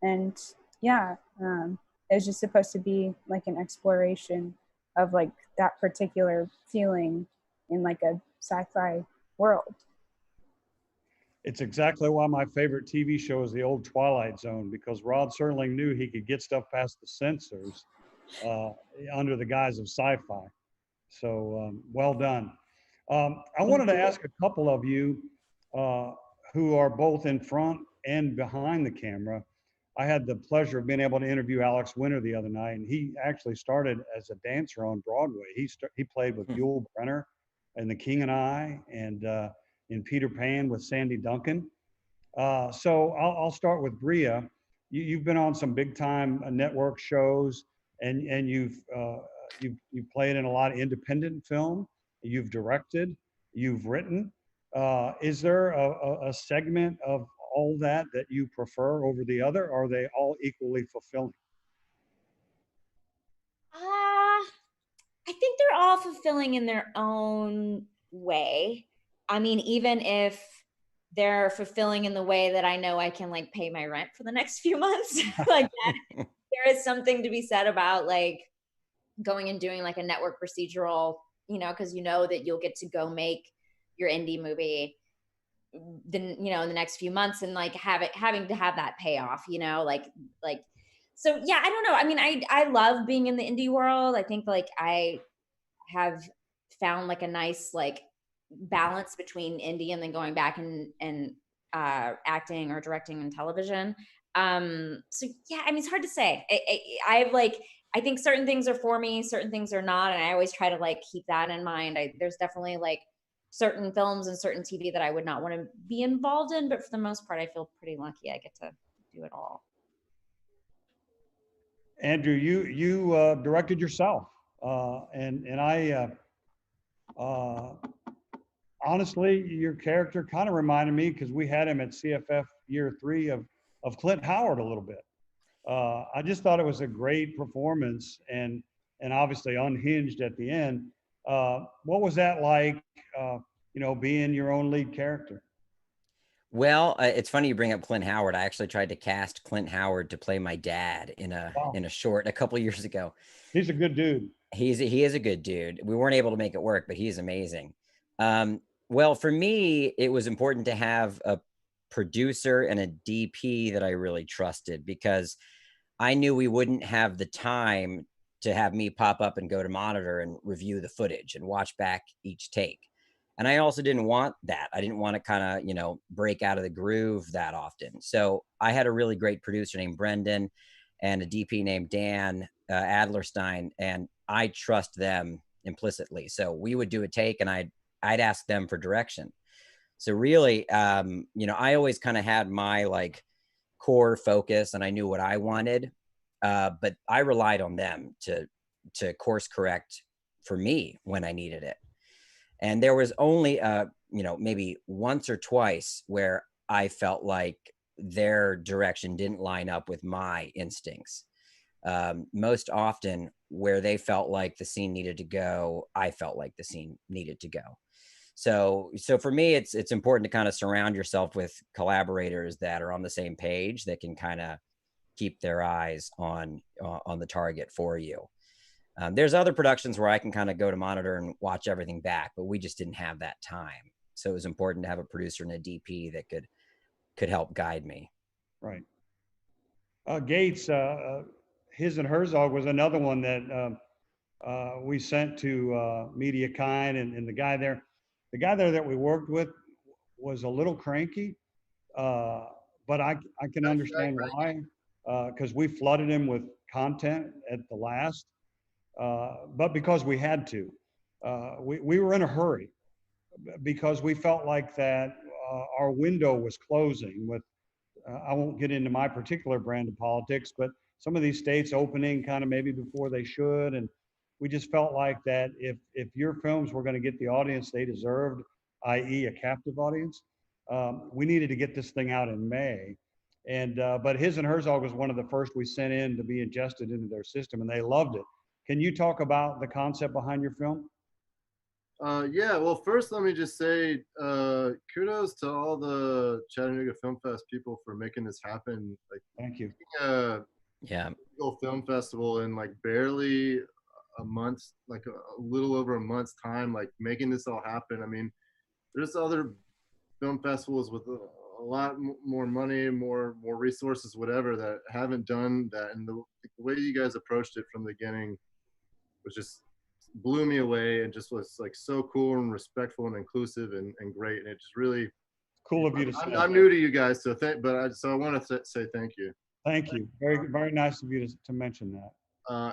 And yeah, it was just supposed to be like an exploration of like that particular feeling in like a sci-fi world. It's exactly why my favorite TV show is the old Twilight Zone, because Rod Serling knew he could get stuff past the censors under the guise of sci-fi. So well done. I wanted to ask a couple of you who are both in front and behind the camera. I had the pleasure of being able to interview Alex Winter the other night, and he actually started as a dancer on Broadway. He played with Yul Brynner in The King and I, and in Peter Pan with Sandy Duncan. So I'll start with Bria. You've been on some big time network shows, and you've played in a lot of independent film. You've directed, you've written. Is there a segment of all that you prefer over the other? Or are they all equally fulfilling? I think they're all fulfilling in their own way. I mean, even if they're fulfilling in the way that I know I can like pay my rent for the next few months, like that, there is something to be said about like going and doing like a network procedural, you know, because you know that you'll get to go make your indie movie then, you know, in the next few months, and like having to have that payoff, you know, like so yeah, I don't know. I mean, I love being in the indie world. I think like I have found like a nice like balance between indie and then going back and acting or directing in television. So yeah, I mean, it's hard to say. I've like, I think certain things are for me, certain things are not, and I always try to like keep that in mind. There's definitely like certain films and certain TV that I would not want to be involved in, but for the most part, I feel pretty lucky I get to do it all. Andrew, you directed yourself, and I honestly, your character kind of reminded me, because we had him at CFF year 3 of Clint Howard a little bit. I just thought it was a great performance, and obviously unhinged at the end. What was that like? You know, being your own lead character. Well, it's funny you bring up Clint Howard. I actually tried to cast Clint Howard to play my dad in a short a couple years ago. He's a good dude. He is a good dude. We weren't able to make it work, but he's amazing. Well, for me, it was important to have a producer and a DP that I really trusted, because I knew we wouldn't have the time to have me pop up and go to monitor and review the footage and watch back each take. And I also didn't want that. I didn't want to kind of, you know, break out of the groove that often. So I had a really great producer named Brendan and a DP named Dan Adlerstein, and I trust them implicitly. So we would do a take and I'd ask them for direction. So really, you know, I always kind of had my like core focus and I knew what I wanted, but I relied on them to course correct for me when I needed it. And there was only, you know, maybe once or twice where I felt like their direction didn't line up with my instincts. Most often where they felt like the scene needed to go, I felt like the scene needed to go. So for me, it's important to kind of surround yourself with collaborators that are on the same page, that can kind of keep their eyes on the target for you. There's other productions where I can kind of go to monitor and watch everything back, but we just didn't have that time. So it was important to have a producer and a DP that could help guide me. Right. Gates, His and Herzog was another one that we sent to MediaKind, and the guy there that we worked with was a little cranky, but I can understand why, because we flooded him with content at the last. But because we had to, we were in a hurry, because we felt like that our window was closing with, I won't get into my particular brand of politics, but some of these states opening kind of maybe before they should. And we just felt like that if your films were going to get the audience they deserved, i.e. a captive audience, we needed to get this thing out in May. And but His and Herzog was one of the first we sent in to be ingested into their system, and they loved it. Can you talk about the concept behind your film? Yeah, well, first let me just say kudos to all the Chattanooga Film Fest people for making this happen. Like, thank you. Yeah, film festival in like barely a month, like a little over a month's time, like making this all happen. I mean, there's other film festivals with a lot more money, more resources, whatever, that haven't done that. And the way you guys approached it from the beginning was just blew me away, and just was like so cool and respectful and inclusive and great. And it just really cool of you to say. I'm new to you guys, so I want to say thank you. Thank you. Very, very nice of you to mention that.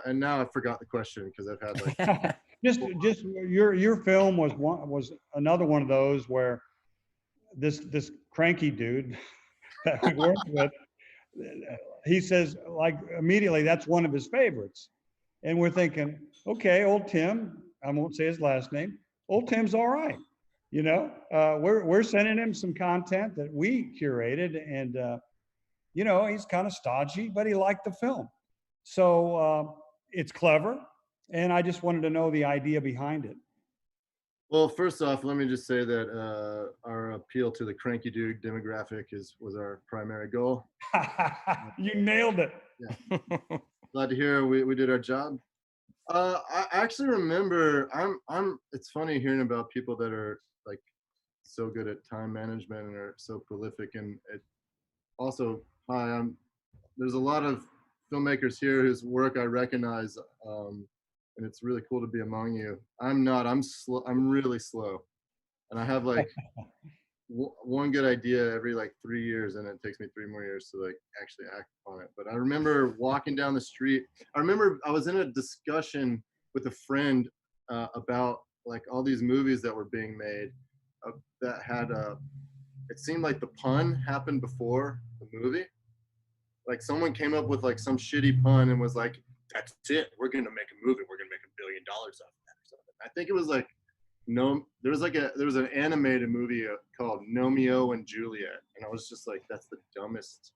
And now I forgot the question because I've had like just your film was another one of those where this cranky dude that we worked with, he says like immediately that's one of his favorites, and we're thinking, okay, old Tim, I won't say his last name, old Tim's all right, you know. We're sending him some content that we curated, and you know, he's kind of stodgy, but he liked the film. So it's clever, and I just wanted to know the idea behind it. Well, first off, let me just say that our appeal to the cranky dude demographic was our primary goal. You nailed it. Yeah. Glad to hear we did our job. I actually remember, it's funny hearing about people that are like so good at time management and are so prolific, and it also, there's a lot of filmmakers here whose work I recognize, and it's really cool to be among you. I'm not, I'm really slow, and I have like one good idea every like 3 years, and it takes me 3 more years to like actually act on it. But I remember walking down the street, I remember I was in a discussion with a friend about like all these movies that were being made that had it seemed like the pun happened before the movie. Like someone came up with like some shitty pun and was like, that's it, we're gonna make a movie, we're gonna make $1 billion off of that or something. I think it was like, there was an animated movie called Romeo and Juliet, and I was just like, that's the dumbest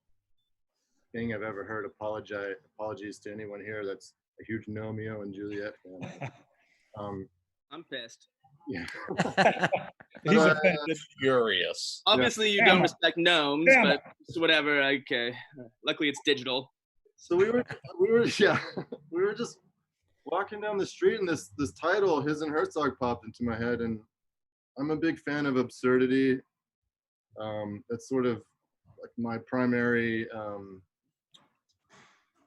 thing I've ever heard. Apologies to anyone here that's a huge Romeo and Juliet fan. I'm pissed. Yeah. He's furious. Obviously, you don't respect gnomes, but whatever. Okay. Luckily, it's digital. So we were just walking down the street, and this title, His and Herzog, popped into my head, and I'm a big fan of absurdity. That's sort of like my primary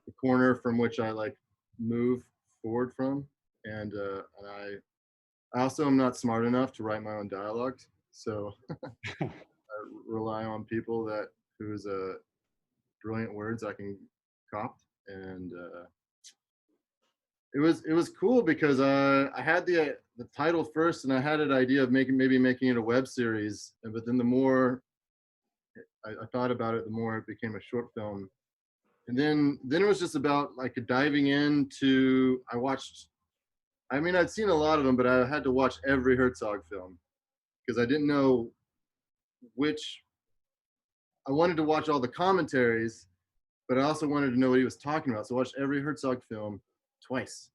the corner from which I like move forward from, and I also am not smart enough to write my own dialogue, so I rely on people whose brilliant words I can cop. And it was cool because I had the title first, and I had an idea of maybe making it a web series, but then the more I thought about it, the more it became a short film. And then it was just about like diving into, I'd seen a lot of them, but I had to watch every Herzog film because I didn't know I wanted to watch all the commentaries, but I also wanted to know what he was talking about. So I watched every Herzog film twice.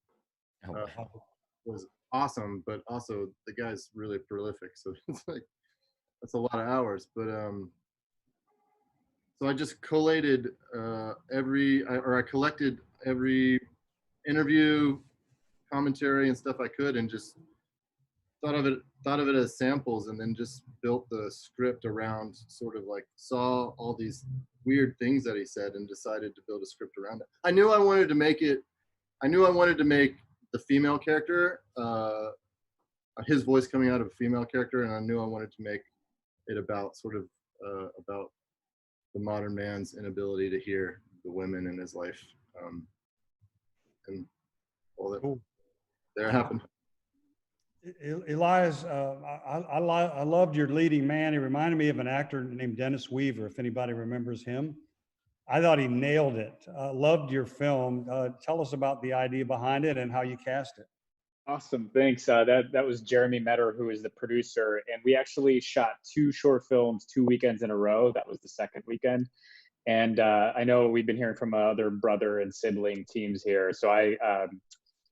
Was awesome, but also the guy's really prolific. So it's like, that's a lot of hours. But so I just collated I collected every interview, commentary, and stuff I could, and just thought of it as samples, and then just built the script around, sort of like saw all these weird things that he said and decided to build a script around it. I knew I wanted to make the female character, his voice coming out of a female character, and I knew I wanted to make it about sort of about the modern man's inability to hear the women in his life, and all that. Cool. There happened. Elias, I loved your leading man. He reminded me of an actor named Dennis Weaver, if anybody remembers him. I thought he nailed it. Loved your film. Tell us about the idea behind it and how you cast it. Awesome, thanks. That was Jeremy Metter, who is the producer, and we actually shot 2 short films 2 weekends in a row. That was the second weekend, and I know we've been hearing from other brother and sibling teams here. So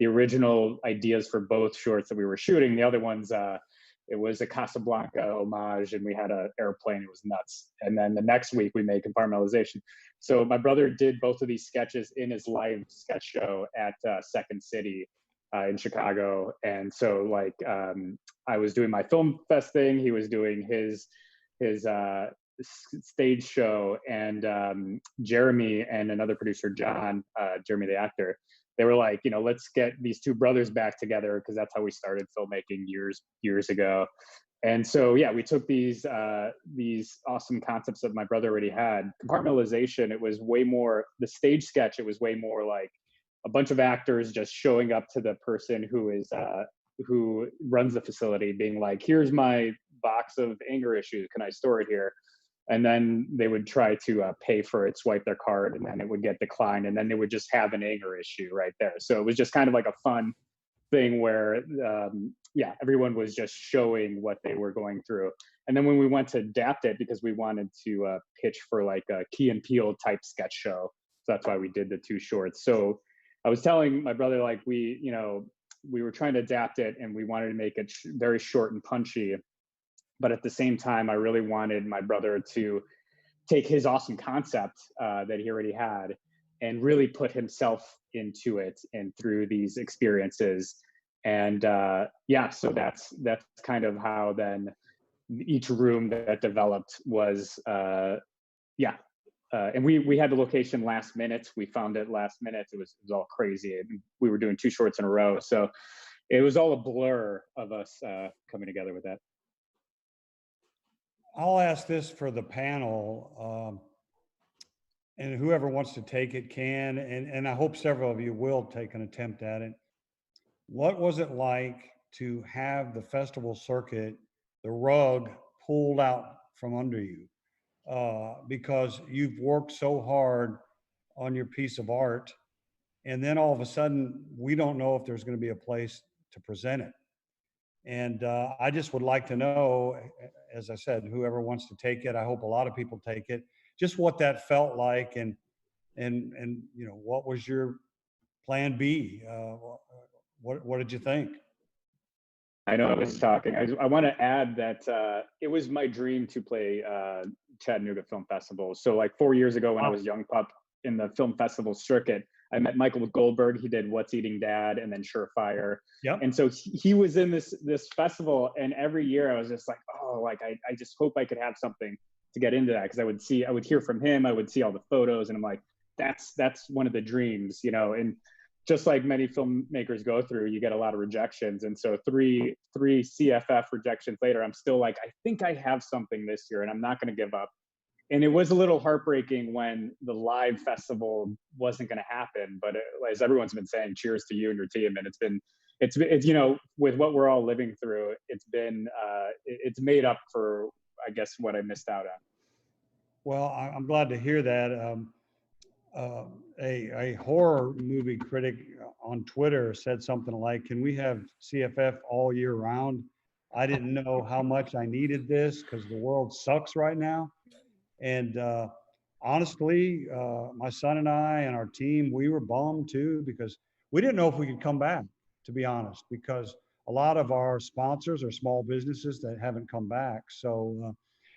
the original ideas for both shorts that we were shooting, the other ones, it was a Casablanca homage, and we had an airplane. It was nuts. And then the next week we made Compartmentalization. So my brother did both of these sketches in his live sketch show at Second City in Chicago. And so like I was doing my film fest thing, he was doing his stage show, and Jeremy and another producer, John, Jeremy the actor, they were like, let's get these 2 brothers back together, because that's how we started filmmaking years ago. And so yeah, we took these awesome concepts that my brother already had. Compartmentalization, it was way more, the stage sketch, it was way more like a bunch of actors just showing up to the person who runs the facility, being like, here's my box of anger issues, can I store it here? And then they would try to pay for it, swipe their card, and then it would get declined, and then they would just have an anger issue right there. So it was just kind of like a fun thing where everyone was just showing what they were going through. And then when we went to adapt it, because we wanted to pitch for like a Key and Peele type sketch show, so that's why we did the 2 shorts. So I was telling my brother, like, we were trying to adapt it, and we wanted to make it very short and punchy. But at the same time, I really wanted my brother to take his awesome concept that he already had and really put himself into it and through these experiences. And so that's kind of how then each room that developed was, and we had the location last minute. We found it last minute. It was all crazy. We were doing 2 shorts in a row. So it was all a blur of us coming together with that. I'll ask this for the panel, and whoever wants to take it can, and I hope several of you will take an attempt at it. What was it like to have the festival circuit, the rug pulled out from under you? Because you've worked so hard on your piece of art, and then all of a sudden, we don't know if there's going to be a place to present it. And I just would like to know, as I said, whoever wants to take it, I hope a lot of people take it, just what that felt like, and what was your plan B? What did you think? I know I was talking. I want to add that it was my dream to play Chattanooga Film Festival. So like 4 years ago when I was young pup in the film festival circuit, I met Michael Goldberg. He did What's Eating Dad and then Surefire. Yep. And so he was in this festival, and every year I was just like, oh, like I just hope I could have something to get into that, because I would hear from him, I would see all the photos, and I'm like, that's one of the dreams, and just like many filmmakers go through, you get a lot of rejections. And so three CFF rejections later, I'm still like, I think I have something this year, and I'm not going to give up. And it was a little heartbreaking when the live festival wasn't going to happen. But as everyone's been saying, cheers to you and your team. And it's with what we're all living through, it's made up for, I guess, what I missed out on. Well, I'm glad to hear that. A horror movie critic on Twitter said something like, "Can we have CFF all year round? I didn't know how much I needed this because the world sucks right now." And honestly, my son and I and our team, we were bummed too, because we didn't know if we could come back, to be honest, because a lot of our sponsors are small businesses that haven't come back. So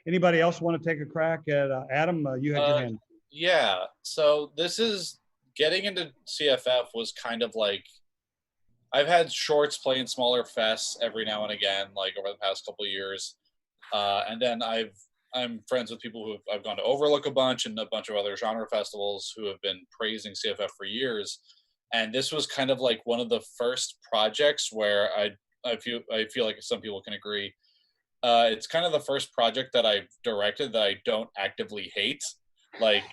anybody else want to take a crack at Adam? You had your hand. Yeah, so this is getting into CFF was kind of like, I've had shorts play in smaller fests every now and again, like over the past couple of years. And then I'm friends with people who I've gone to Overlook a bunch and a bunch of other genre festivals who have been praising CFF for years. And this was kind of like one of the first projects where I feel like some people can agree. It's kind of the first project that I've directed that I don't actively hate. Like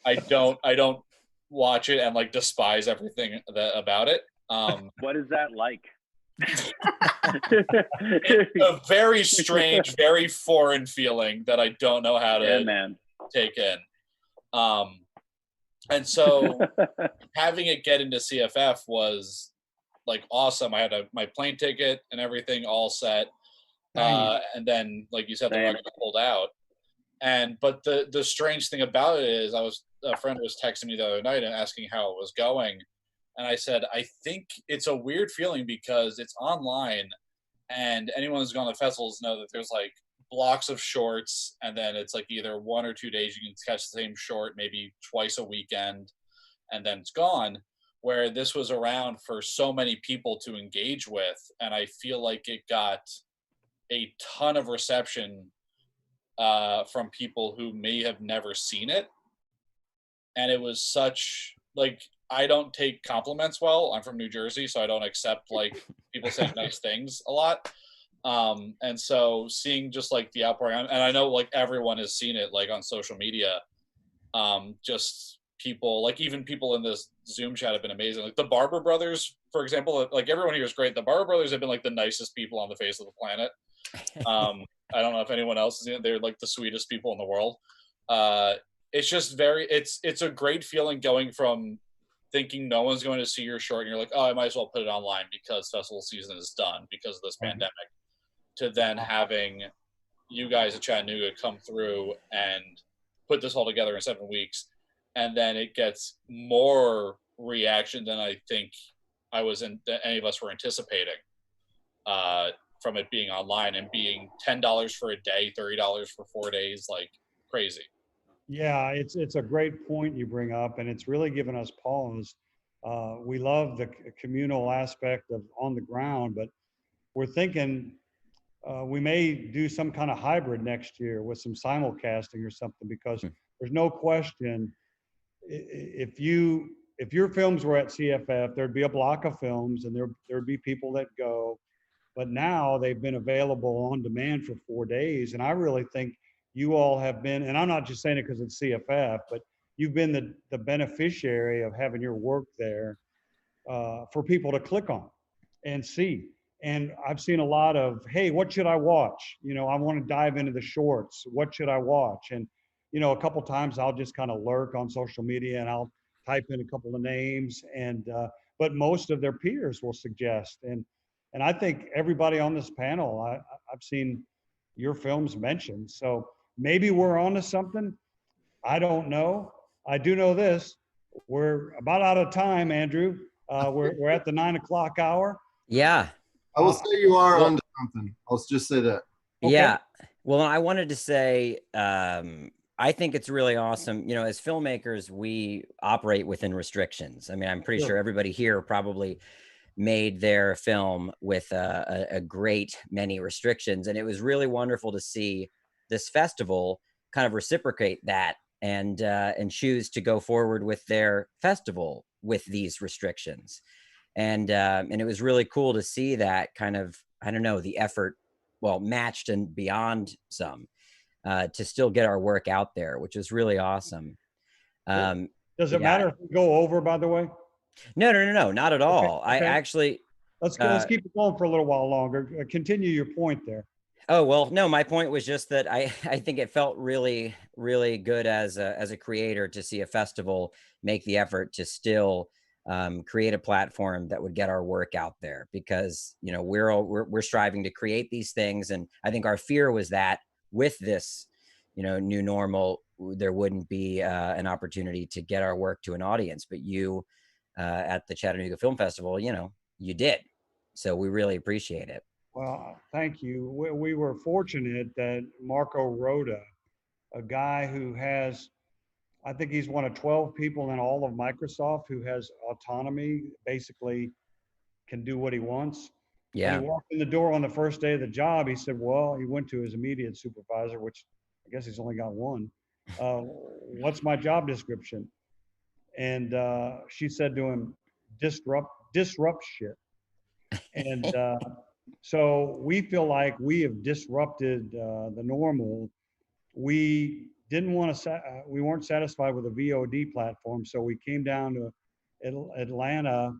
I don't watch it and like despise everything about it. What is that like? A very strange, very foreign feeling that I don't know how to take in. And so having it get into CFF was like awesome. I had my plane ticket and everything all set. And then, like you said, the rug got pulled out. But the strange thing about it is, a friend was texting me the other night and asking how it was going. And I said, I think it's a weird feeling because it's online, and anyone who's gone to festivals know that there's like blocks of shorts, and then it's like either 1 or 2 days you can catch the same short, maybe twice a weekend, and then it's gone. Where this was around for so many people to engage with, and I feel like it got a ton of reception from people who may have never seen it. And it was such, like, I don't take compliments well. I'm from New Jersey, so I don't accept like people saying nice things a lot. And so seeing just like the outpouring, and I know like everyone has seen it like on social media, just people, like even people in this Zoom chat have been amazing. Like the Barber Brothers, for example, like everyone here is great. The Barber Brothers have been like the nicest people on the face of the planet. I don't know if anyone else is in it. They're like the sweetest people in the world. It's just it's a great feeling going from thinking no one's going to see your short and you're like, oh, I might as well put it online because festival season is done because of this pandemic, to then having you guys at Chattanooga come through and put this all together in 7 weeks. And then it gets more reaction than I think any of us were anticipating, from it being online and being $10 for a day, $30 for 4 days, like crazy. Yeah, it's a great point you bring up, and it's really given us pause. We love the communal aspect of on the ground, but we're thinking we may do some kind of hybrid next year with some simulcasting or something, because there's no question if your films were at CFF, there'd be a block of films and there'd be people that go, but now they've been available on demand for 4 days. And I really think you all have been, and I'm not just saying it because it's CFF, but you've been the beneficiary of having your work there for people to click on and see. And I've seen a lot of, hey, what should I watch? You know, I want to dive into the shorts. What should I watch? And, you know, a couple times I'll just kind of lurk on social media and I'll type in a couple of names, and but most of their peers will suggest. And I think everybody on this panel, I've seen your films mentioned. So maybe we're onto something. I don't know. I do know this. We're about out of time, Andrew. We're at the 9 o'clock hour. Yeah. I will say you are onto something. I'll just say that. Okay. Yeah. Well, I wanted to say, I think it's really awesome. You know, as filmmakers, we operate within restrictions. I mean, I'm pretty sure everybody here probably made their film with a great many restrictions. And it was really wonderful to see this festival kind of reciprocate that and choose to go forward with their festival with these restrictions. And it was really cool to see that kind of, I don't know, the effort, well, matched and beyond some, to still get our work out there, which is really awesome. Does it matter if we go over, by the way? No, not at all. Okay. I actually let's keep it going for a little while longer. Continue your point there. Oh, well, no, my point was just that I think it felt really, really good as a creator to see a festival make the effort to still create a platform that would get our work out there, because, you know, we're striving to create these things. And I think our fear was that with this, you know, new normal, there wouldn't be an opportunity to get our work to an audience. But you at the Chattanooga Film Festival, you know, you did. So we really appreciate it. Well, thank you. We were fortunate that Marco Rhoda, a guy who has, I think he's one of 12 people in all of Microsoft who has autonomy, basically can do what he wants. Yeah. When he walked in the door on the first day of the job, he said, well, he went to his immediate supervisor, which I guess he's only got one. What's my job description? And she said to him, disrupt shit. And so we feel like we have disrupted the normal. We didn't want to, we weren't satisfied with a VOD platform. So we came down to Atlanta,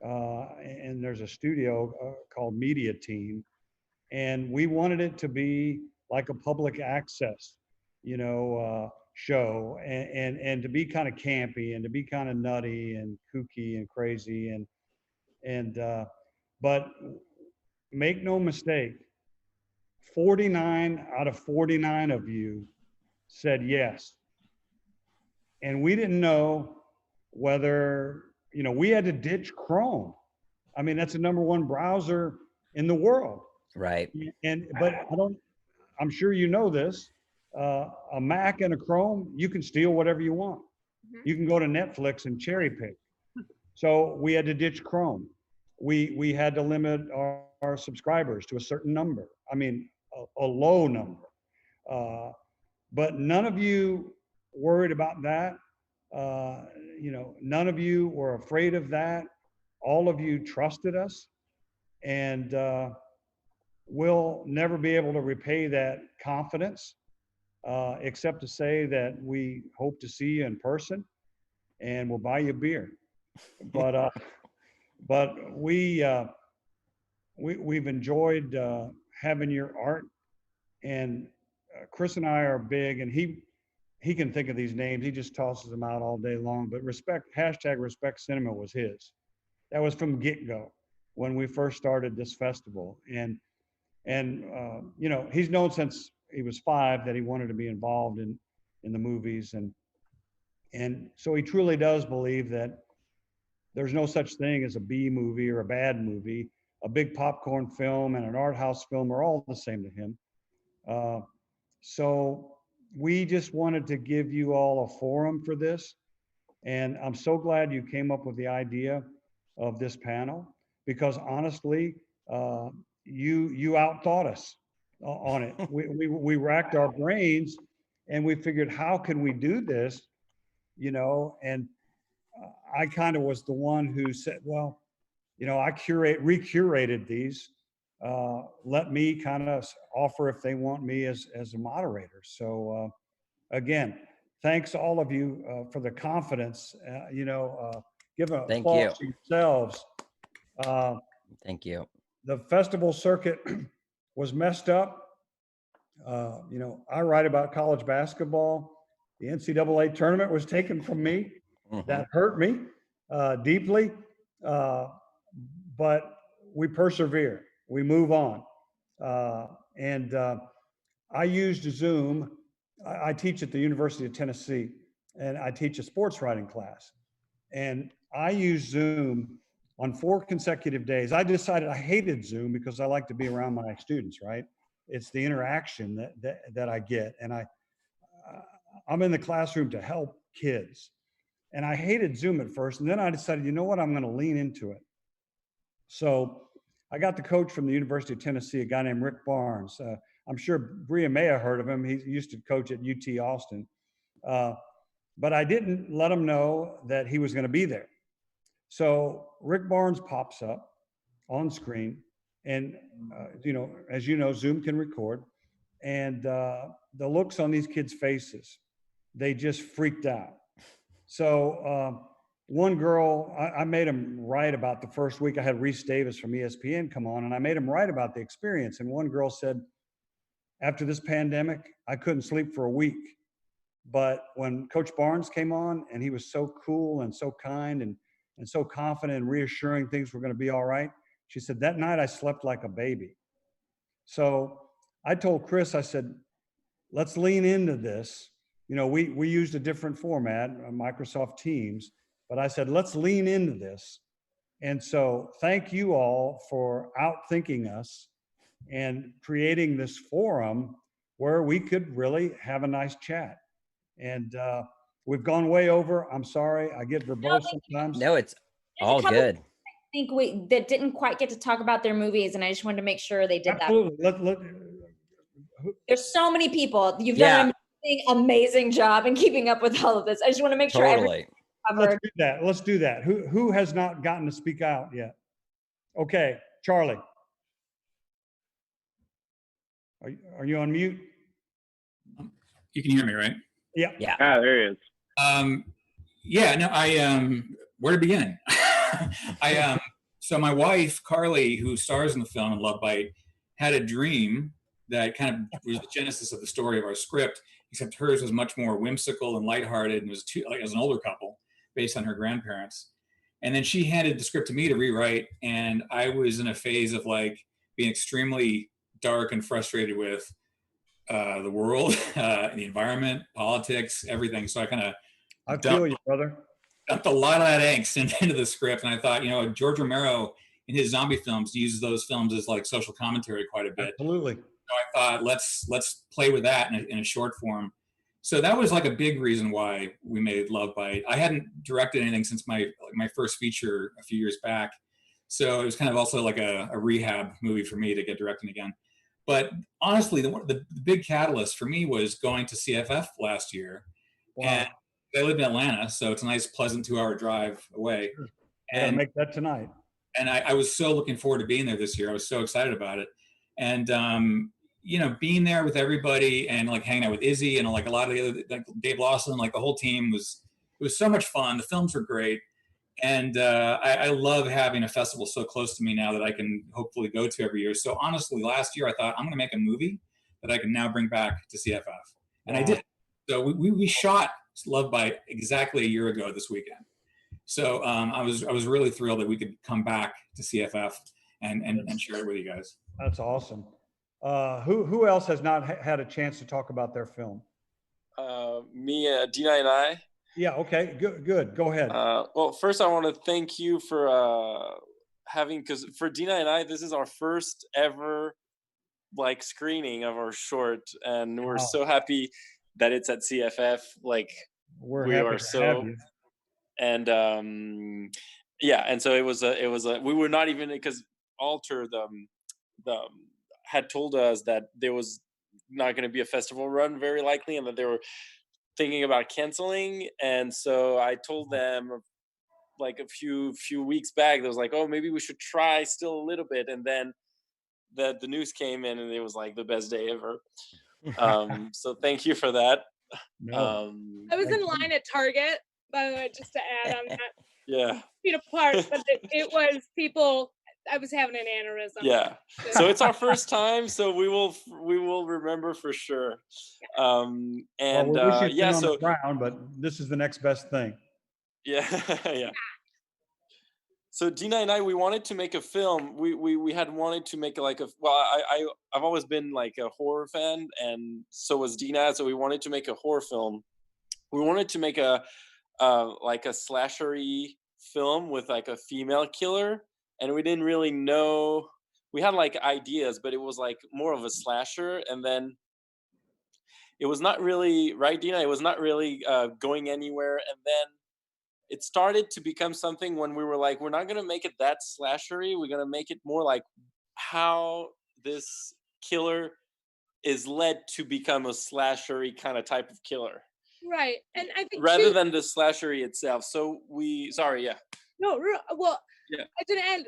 and there's a studio called Media Team. And we wanted it to be like a public access, you know, show, and to be kind of campy and to be kind of nutty and kooky and crazy. And but make no mistake, 49 out of 49 of you said yes. And we didn't know whether, you know, we had to ditch Chrome. I mean, that's the #1 browser in the world. Right. But I'm sure you know this, a Mac and a Chrome, you can steal whatever you want. You can go to Netflix and cherry pick. So we had to ditch Chrome. We had to limit our subscribers to a certain number. I mean, a low number. But none of you worried about that. You know, none of you were afraid of that. All of you trusted us, and we'll never be able to repay that confidence, except to say that we hope to see you in person, and we'll buy you a beer. But we've enjoyed having your art, and Chris and I are big, and he can think of these names. He just tosses them out all day long. But #Respect Cinema was his. That was from get-go when we first started this festival. And you know, he's known since he was 5 that he wanted to be involved in the movies. And so he truly does believe that there's no such thing as a B movie or a bad movie. A big popcorn film and an art house film are all the same to him. So we just wanted to give you all a forum for this. And I'm so glad you came up with the idea of this panel, because honestly, you outthought us on it. We racked our brains and we figured, how can we do this? You know, and I kind of was the one who said, well, you know, I recurated these. Let me kind of offer if they want me as a moderator. So again, thanks all of you for the confidence. You know, give an applause to yourselves. Thank you. The festival circuit was messed up. You know, I write about college basketball. The NCAA tournament was taken from me. That hurt me deeply. But we persevere. We move on. And I used Zoom. I teach at the University of Tennessee, and I teach a sports writing class. And I used Zoom on 4 consecutive days. I decided I hated Zoom because I like to be around my students, right? It's the interaction that I get. And I'm in the classroom to help kids. And I hated Zoom at first. And then I decided, you know what, I'm going to lean into it. So I got the coach from the University of Tennessee, a guy named Rick Barnes. I'm sure Bria may have heard of him. He used to coach at UT Austin. But I didn't let him know that he was going to be there. So Rick Barnes pops up on screen. And, you know, as you know, Zoom can record. And the looks on these kids' faces, they just freaked out. So one girl, I made him write about the first week. I had Reese Davis from ESPN come on, and I made him write about the experience. And one girl said, after this pandemic, I couldn't sleep for a week. But when Coach Barnes came on, and he was so cool and so kind and so confident and reassuring things were going to be all right, she said, that night I slept like a baby. So I told Chris, I said, let's lean into this. You know, we used a different format, Microsoft Teams, but I said, let's lean into this. And so thank you all for outthinking us and creating this forum where we could really have a nice chat. And we've gone way over. I'm sorry. I get verbose sometimes. No, it's all good. I think that didn't quite get to talk about their movies, and I just wanted to make sure they did Absolutely. that. There's so many people. You've done an amazing job in keeping up with all of this. I just want to make sure everything covered. Let's do that. Who has not gotten to speak out yet? Okay, Charlie. Are you on mute? You can hear me, right? Yeah. Yeah, there he is. Yeah, no, where to begin? So my wife, Carly, who stars in the film in Love Bite, had a dream that kind of was the genesis of the story of our script, except hers was much more whimsical and lighthearted and was like as an older couple based on her grandparents. And then she handed the script to me to rewrite, and I was in a phase of like being extremely dark and frustrated with the world, the environment, politics, everything. So I kind of I feel you, brother. Dumped a lot of that angst into the script, and I thought, George Romero in his zombie films uses those films as like social commentary quite a bit. Absolutely. So I thought, let's play with that in a short form. So that was like a big reason why we made Love Bite. I hadn't directed anything since my first feature a few years back. So it was kind of also like a rehab movie for me to get directing again. But honestly, the big catalyst for me was going to CFF last year. Wow. And I live in Atlanta, so it's a nice, pleasant 2-hour drive away. Sure. And make that tonight. And I was so looking forward to being there this year. I was so excited about it. And, being there with everybody and like hanging out with Izzy and like a lot of the other, like Dave Lawson, like the whole team it was so much fun. The films were great. And I love having a festival so close to me now that I can hopefully go to every year. So honestly, last year I thought I'm going to make a movie that I can now bring back to CFF. And I did. So we shot Love Bite exactly a year ago this weekend. So I was really thrilled that we could come back to CFF and share it with you guys. That's awesome. Who else has not had a chance to talk about their film? Me, Dina, and I. Yeah. Okay. Good. Go ahead. Well, first I want to thank you for because for Dina and I, this is our first ever like screening of our short, and we're so happy that it's at CFF. Like we are so. Have you. And and so it was we were not even, because Alter the had told us that there was not going to be a festival run very likely, and that they were thinking about canceling. And so I told them like a few weeks back, there was like, oh, maybe we should try still a little bit. And then the news came in, and it was like the best day ever. So thank you for that. I was in line at Target, by the way, just to add on that. Yeah. Feet apart, but it was people. I was having an aneurysm. Yeah. So it's our first time, so we will remember for sure. So ground, but this is the next best thing. Yeah. Yeah. So Dina and I, we wanted to make a film. We had wanted to make I've always been like a horror fan, and so was Dina. So we wanted to make a horror film. We wanted to make a slashery film with like a female killer, and we didn't really know. We had like ideas, but it was like more of a slasher, and then it was not really, right, Dina? It was not really going anywhere, and then it started to become something when we were like, we're not going to make it that slashery. We're going to make it more like how this killer is led to become a slashery kind of type of killer. Right. And I think rather than the slashery itself. So No, well, yeah. As an end,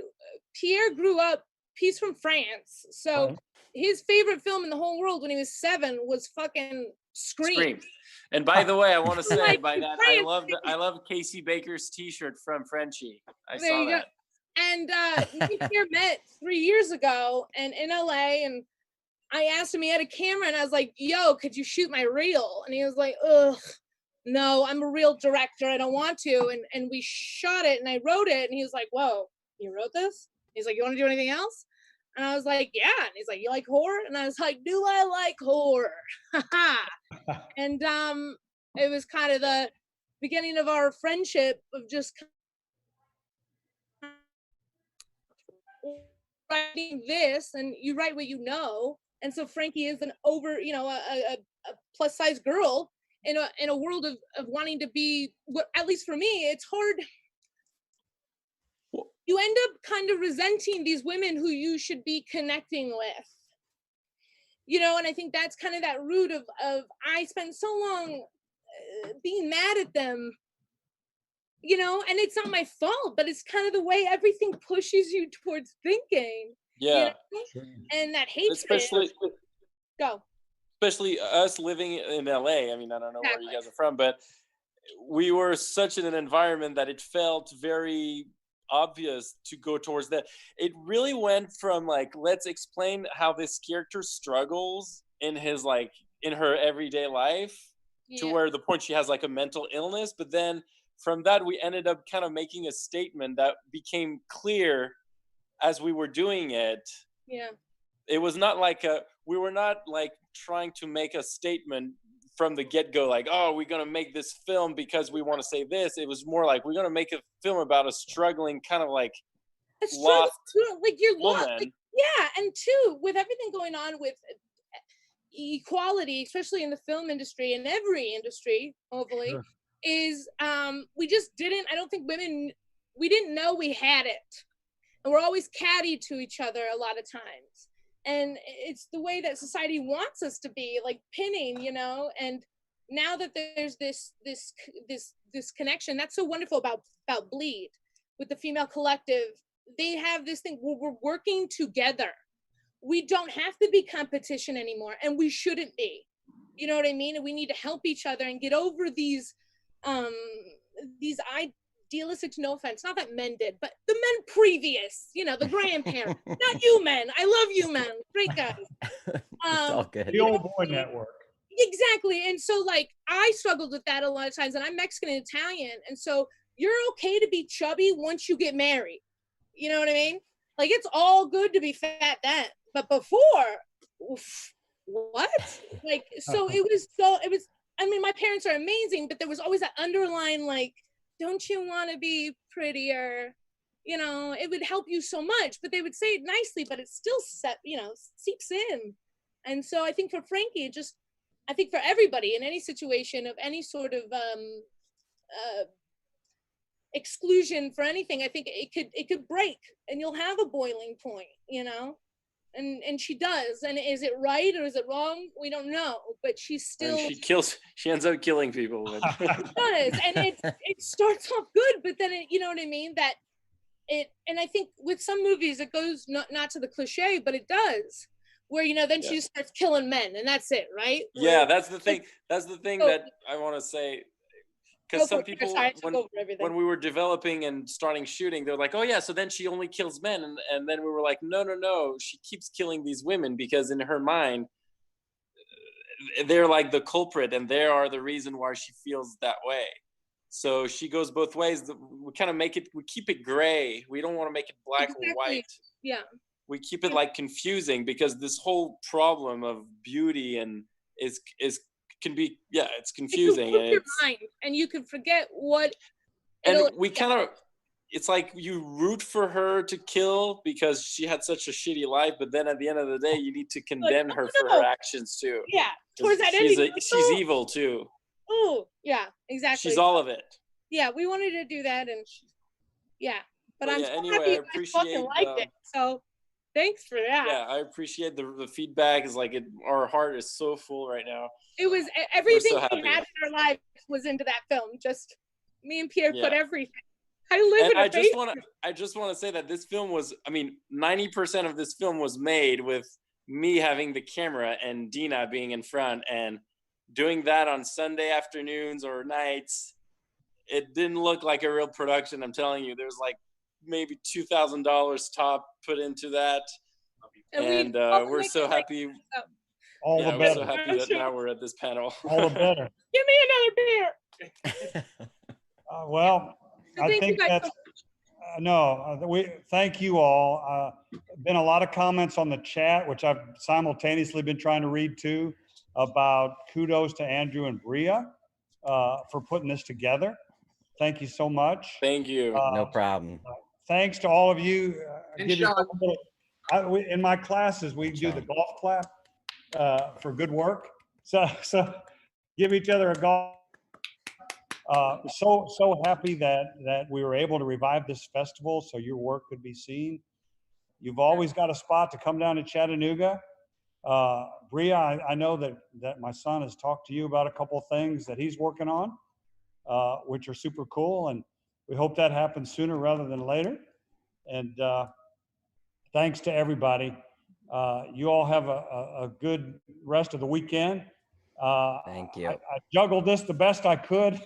Pierre grew up, he's from France. So his favorite film in the whole world when he was 7 was fucking Scream. And by the way, I want to say by that, I love Casey Baker's t-shirt from Frenchie. I saw that. And we here met 3 years ago and in LA, and I asked him, he had a camera, and I was like, yo, could you shoot my reel? And he was like, ugh, no, I'm a real director. I don't want to. And we shot it, and I wrote it, and he was like, whoa, you wrote this? He's like, you want to do anything else? And I was like, yeah. And he's like, you like horror? And I was like, do I like horror? And it was kind of the beginning of our friendship of just writing this, and you write what you know. And so Frankie is an a plus size girl in a world of wanting to be, at least for me, it's hard. You end up kind of resenting these women who you should be connecting with, and I think that's kind of that root of I spent so long being mad at them, and it's not my fault, but it's kind of the way everything pushes you towards thinking. Yeah. And that hatred. Especially us living in LA. I mean, I don't know where you guys are from, but we were such in an environment that it felt very obvious to go towards that. It really went from like, let's explain how this character struggles in her everyday life to where the point she has like a mental illness, but then from that, we ended up kind of making a statement that became clear as we were doing it. Yeah. It was not like we were not like trying to make a statement from the get-go, like, oh, we're going to make this film because we want to say this. It was more like, we're going to make a film about a struggling kind of like lost like you're woman. lost. Like, yeah. And two, with everything going on with equality, especially in the film industry and every industry, hopefully, sure. Is we just didn't, I don't think we didn't know we had it. And we're always catty to each other a lot of times. And it's the way that society wants us to be, like pinning, you know. And now that there's this connection, that's so wonderful about Bleed with the female collective. They have this thing where we're working together. We don't have to be competition anymore, and we shouldn't be. You know what I mean? And we need to help each other and get over these idealistic, no offense, not that men did, but the men previous, you know, the grandparents, not you men. I love you men, great guys. It's all good. The old boy network. Exactly. And so like I struggled with that a lot of times, and I'm Mexican and Italian, and so you're okay to be chubby once you get married. You know what I mean? Like it's all good to be fat then, but before, oof, what? Like, so it was, I mean, my parents are amazing, but there was always that underlying, like, don't you want to be prettier? You know, it would help you so much, but they would say it nicely, but it still seeps in. And so I think for Frankie, I think for everybody in any situation of any sort of exclusion for anything, I think it could break, and you'll have a boiling point, you know. And she does. And is it right or is it wrong? We don't know. But she's still. And she ends up killing people. It does. And it starts off good, but then you know what I mean? And I think with some movies it goes not to the cliche, but it does. Where, you know, then she starts killing men, and that's it, right? Yeah, that's the thing. That's the thing that I want to say. Because some people, when we were developing and starting shooting, they're like, oh yeah, so then she only kills men. And then we were like, no, she keeps killing these women, because in her mind, they're like the culprit, and they are the reason why she feels that way. So she goes both ways. We kind of we keep it gray. We don't want to make it black or white. Yeah. We keep it like confusing, because this whole problem of beauty can be, it's confusing. It your mind, and you can forget what. And we kind of, it's like you root for her to kill because she had such a shitty life, but then at the end of the day, you need to condemn her for her actions too. Yeah, towards that ending, she's evil too. Oh, yeah, exactly. She's all of it. Yeah, we wanted to do that, and but I'm so anyway, happy I appreciate you liked it. So. Thanks for that. Yeah, I appreciate the feedback. Is like our heart is so full right now. It was everything we had in our lives was into that film. Just me and Pierre put everything. I just want to say that this film was, 90% of this film was made with me having the camera and Dina being in front, and doing that on Sunday afternoons or nights. It didn't look like a real production. I'm telling you, there's like maybe $2,000 top put into that, and we're so happy. All the better. We're so happy that now we're at this panel. All the better. Give me another beer. Well, I think that's we thank you all. Been a lot of comments on the chat, which I've simultaneously been trying to read too, about kudos to Andrew and Bria for putting this together. Thank you so much. Thank you. No problem. Thanks to all of you. In my classes, we do the golf clap for good work. So give each other a golf. So happy that we were able to revive this festival so your work could be seen. You've always got a spot to come down to Chattanooga. Bria, I know that my son has talked to you about a couple of things that he's working on, which are super cool, and we hope that happens sooner rather than later. And thanks to everybody. You all have a good rest of the weekend. Thank you. I juggled this the best I could.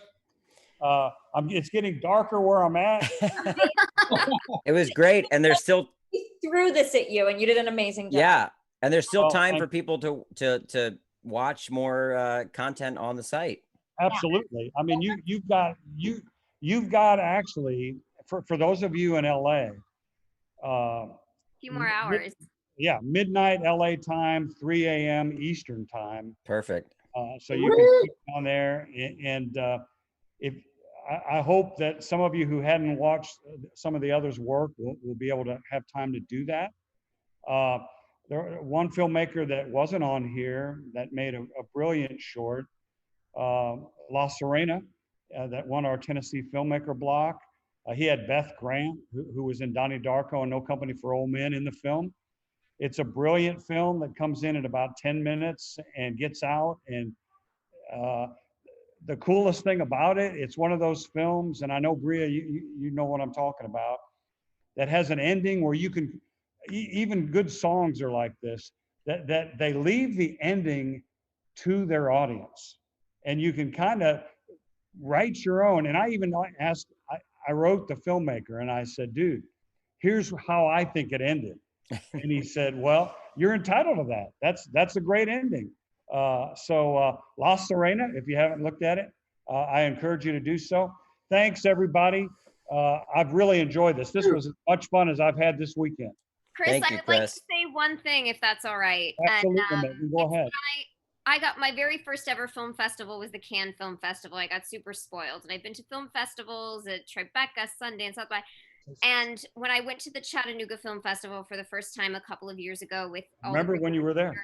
It's getting darker where I'm at. It was great, and there's still. He threw this at you, and you did an amazing job. Yeah, and there's still time for people to watch more content on the site. Absolutely. I mean, you've got actually, for those of you in LA, a few more hours. Yeah, midnight LA time, 3 a.m. Eastern time. Perfect. So you can click on there, and if I hope that some of you who hadn't watched some of the others' work will be able to have time to do that. One filmmaker that wasn't on here that made a brilliant short, La Serena, that won our Tennessee Filmmaker block. He had Beth Grant, who was in Donnie Darko and No Company for Old Men in the film. It's a brilliant film that comes in at about 10 minutes and gets out. And the coolest thing about it, it's one of those films, and I know, Bria, you know what I'm talking about, that has an ending where you can, even good songs are like this, that they leave the ending to their audience. And you can kind of write your own. And I even asked, I wrote the filmmaker and I said, dude, here's how I think it ended. And he said, well, you're entitled to that. That's a great ending. So La Serena, if you haven't looked at it, I encourage you to do so. Thanks, everybody. I've really enjoyed this. This was as much fun as I've had this weekend. Chris, I would like to say one thing, if that's all right. Absolutely, and, go ahead. I got my very first ever film festival was the Cannes Film Festival. I got super spoiled, and I've been to film festivals at Tribeca, Sundance, South by. And when I went to the Chattanooga Film Festival for the first time a couple of years ago with all remember when you were there?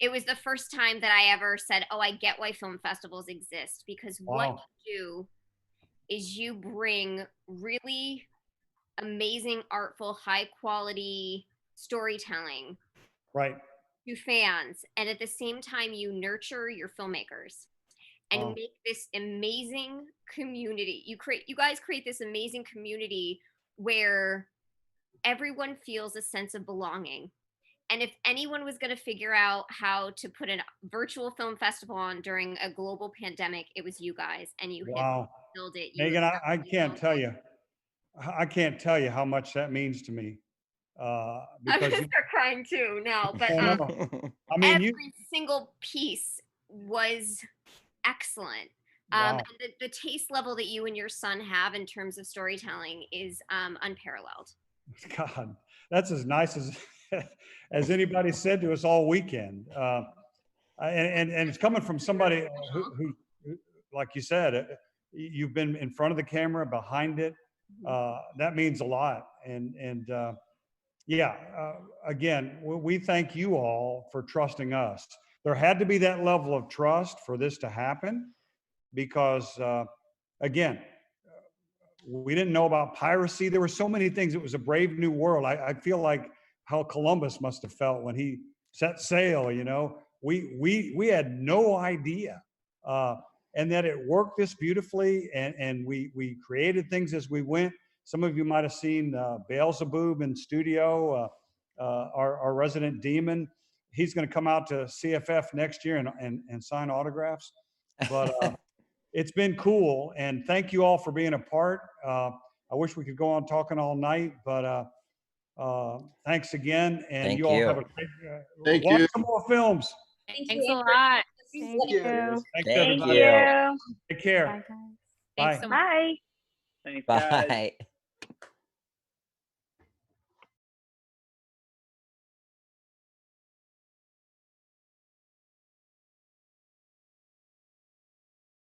It was the first time that I ever said, oh, I get why film festivals exist, because what you do is you bring really amazing, artful, high quality storytelling to fans, and at the same time you nurture your filmmakers and make this amazing community. You guys create this amazing community where everyone feels a sense of belonging. And if anyone was going to figure out how to put a virtual film festival on during a global pandemic, it was you guys, and you have built it. Megan, I can't tell you. I can't tell you how much that means to me. I'm gonna start crying too now, but I mean, every single piece was excellent. And the taste level that you and your son have in terms of storytelling is unparalleled. God, that's as nice as anybody said to us all weekend. And it's coming from somebody who, like you said, you've been in front of the camera, behind it. That means a lot. And again, we thank you all for trusting us. There had to be that level of trust for this to happen because, again, we didn't know about piracy. There were so many things. It was a brave new world. I feel like how Columbus must have felt when he set sail, you know. We had no idea. And that it worked this beautifully, and we created things as we went. Some of you might have seen Beelzebub in studio, our resident demon. He's going to come out to CFF next year and sign autographs. But it's been cool, and thank you all for being a part. I wish we could go on talking all night, but thanks again, and you all have a great watch some more films. Thanks a lot. Thank you. Thanks, everybody. Thank you. Take care. Bye. Bye. Bye. Thanks, Bye. guys.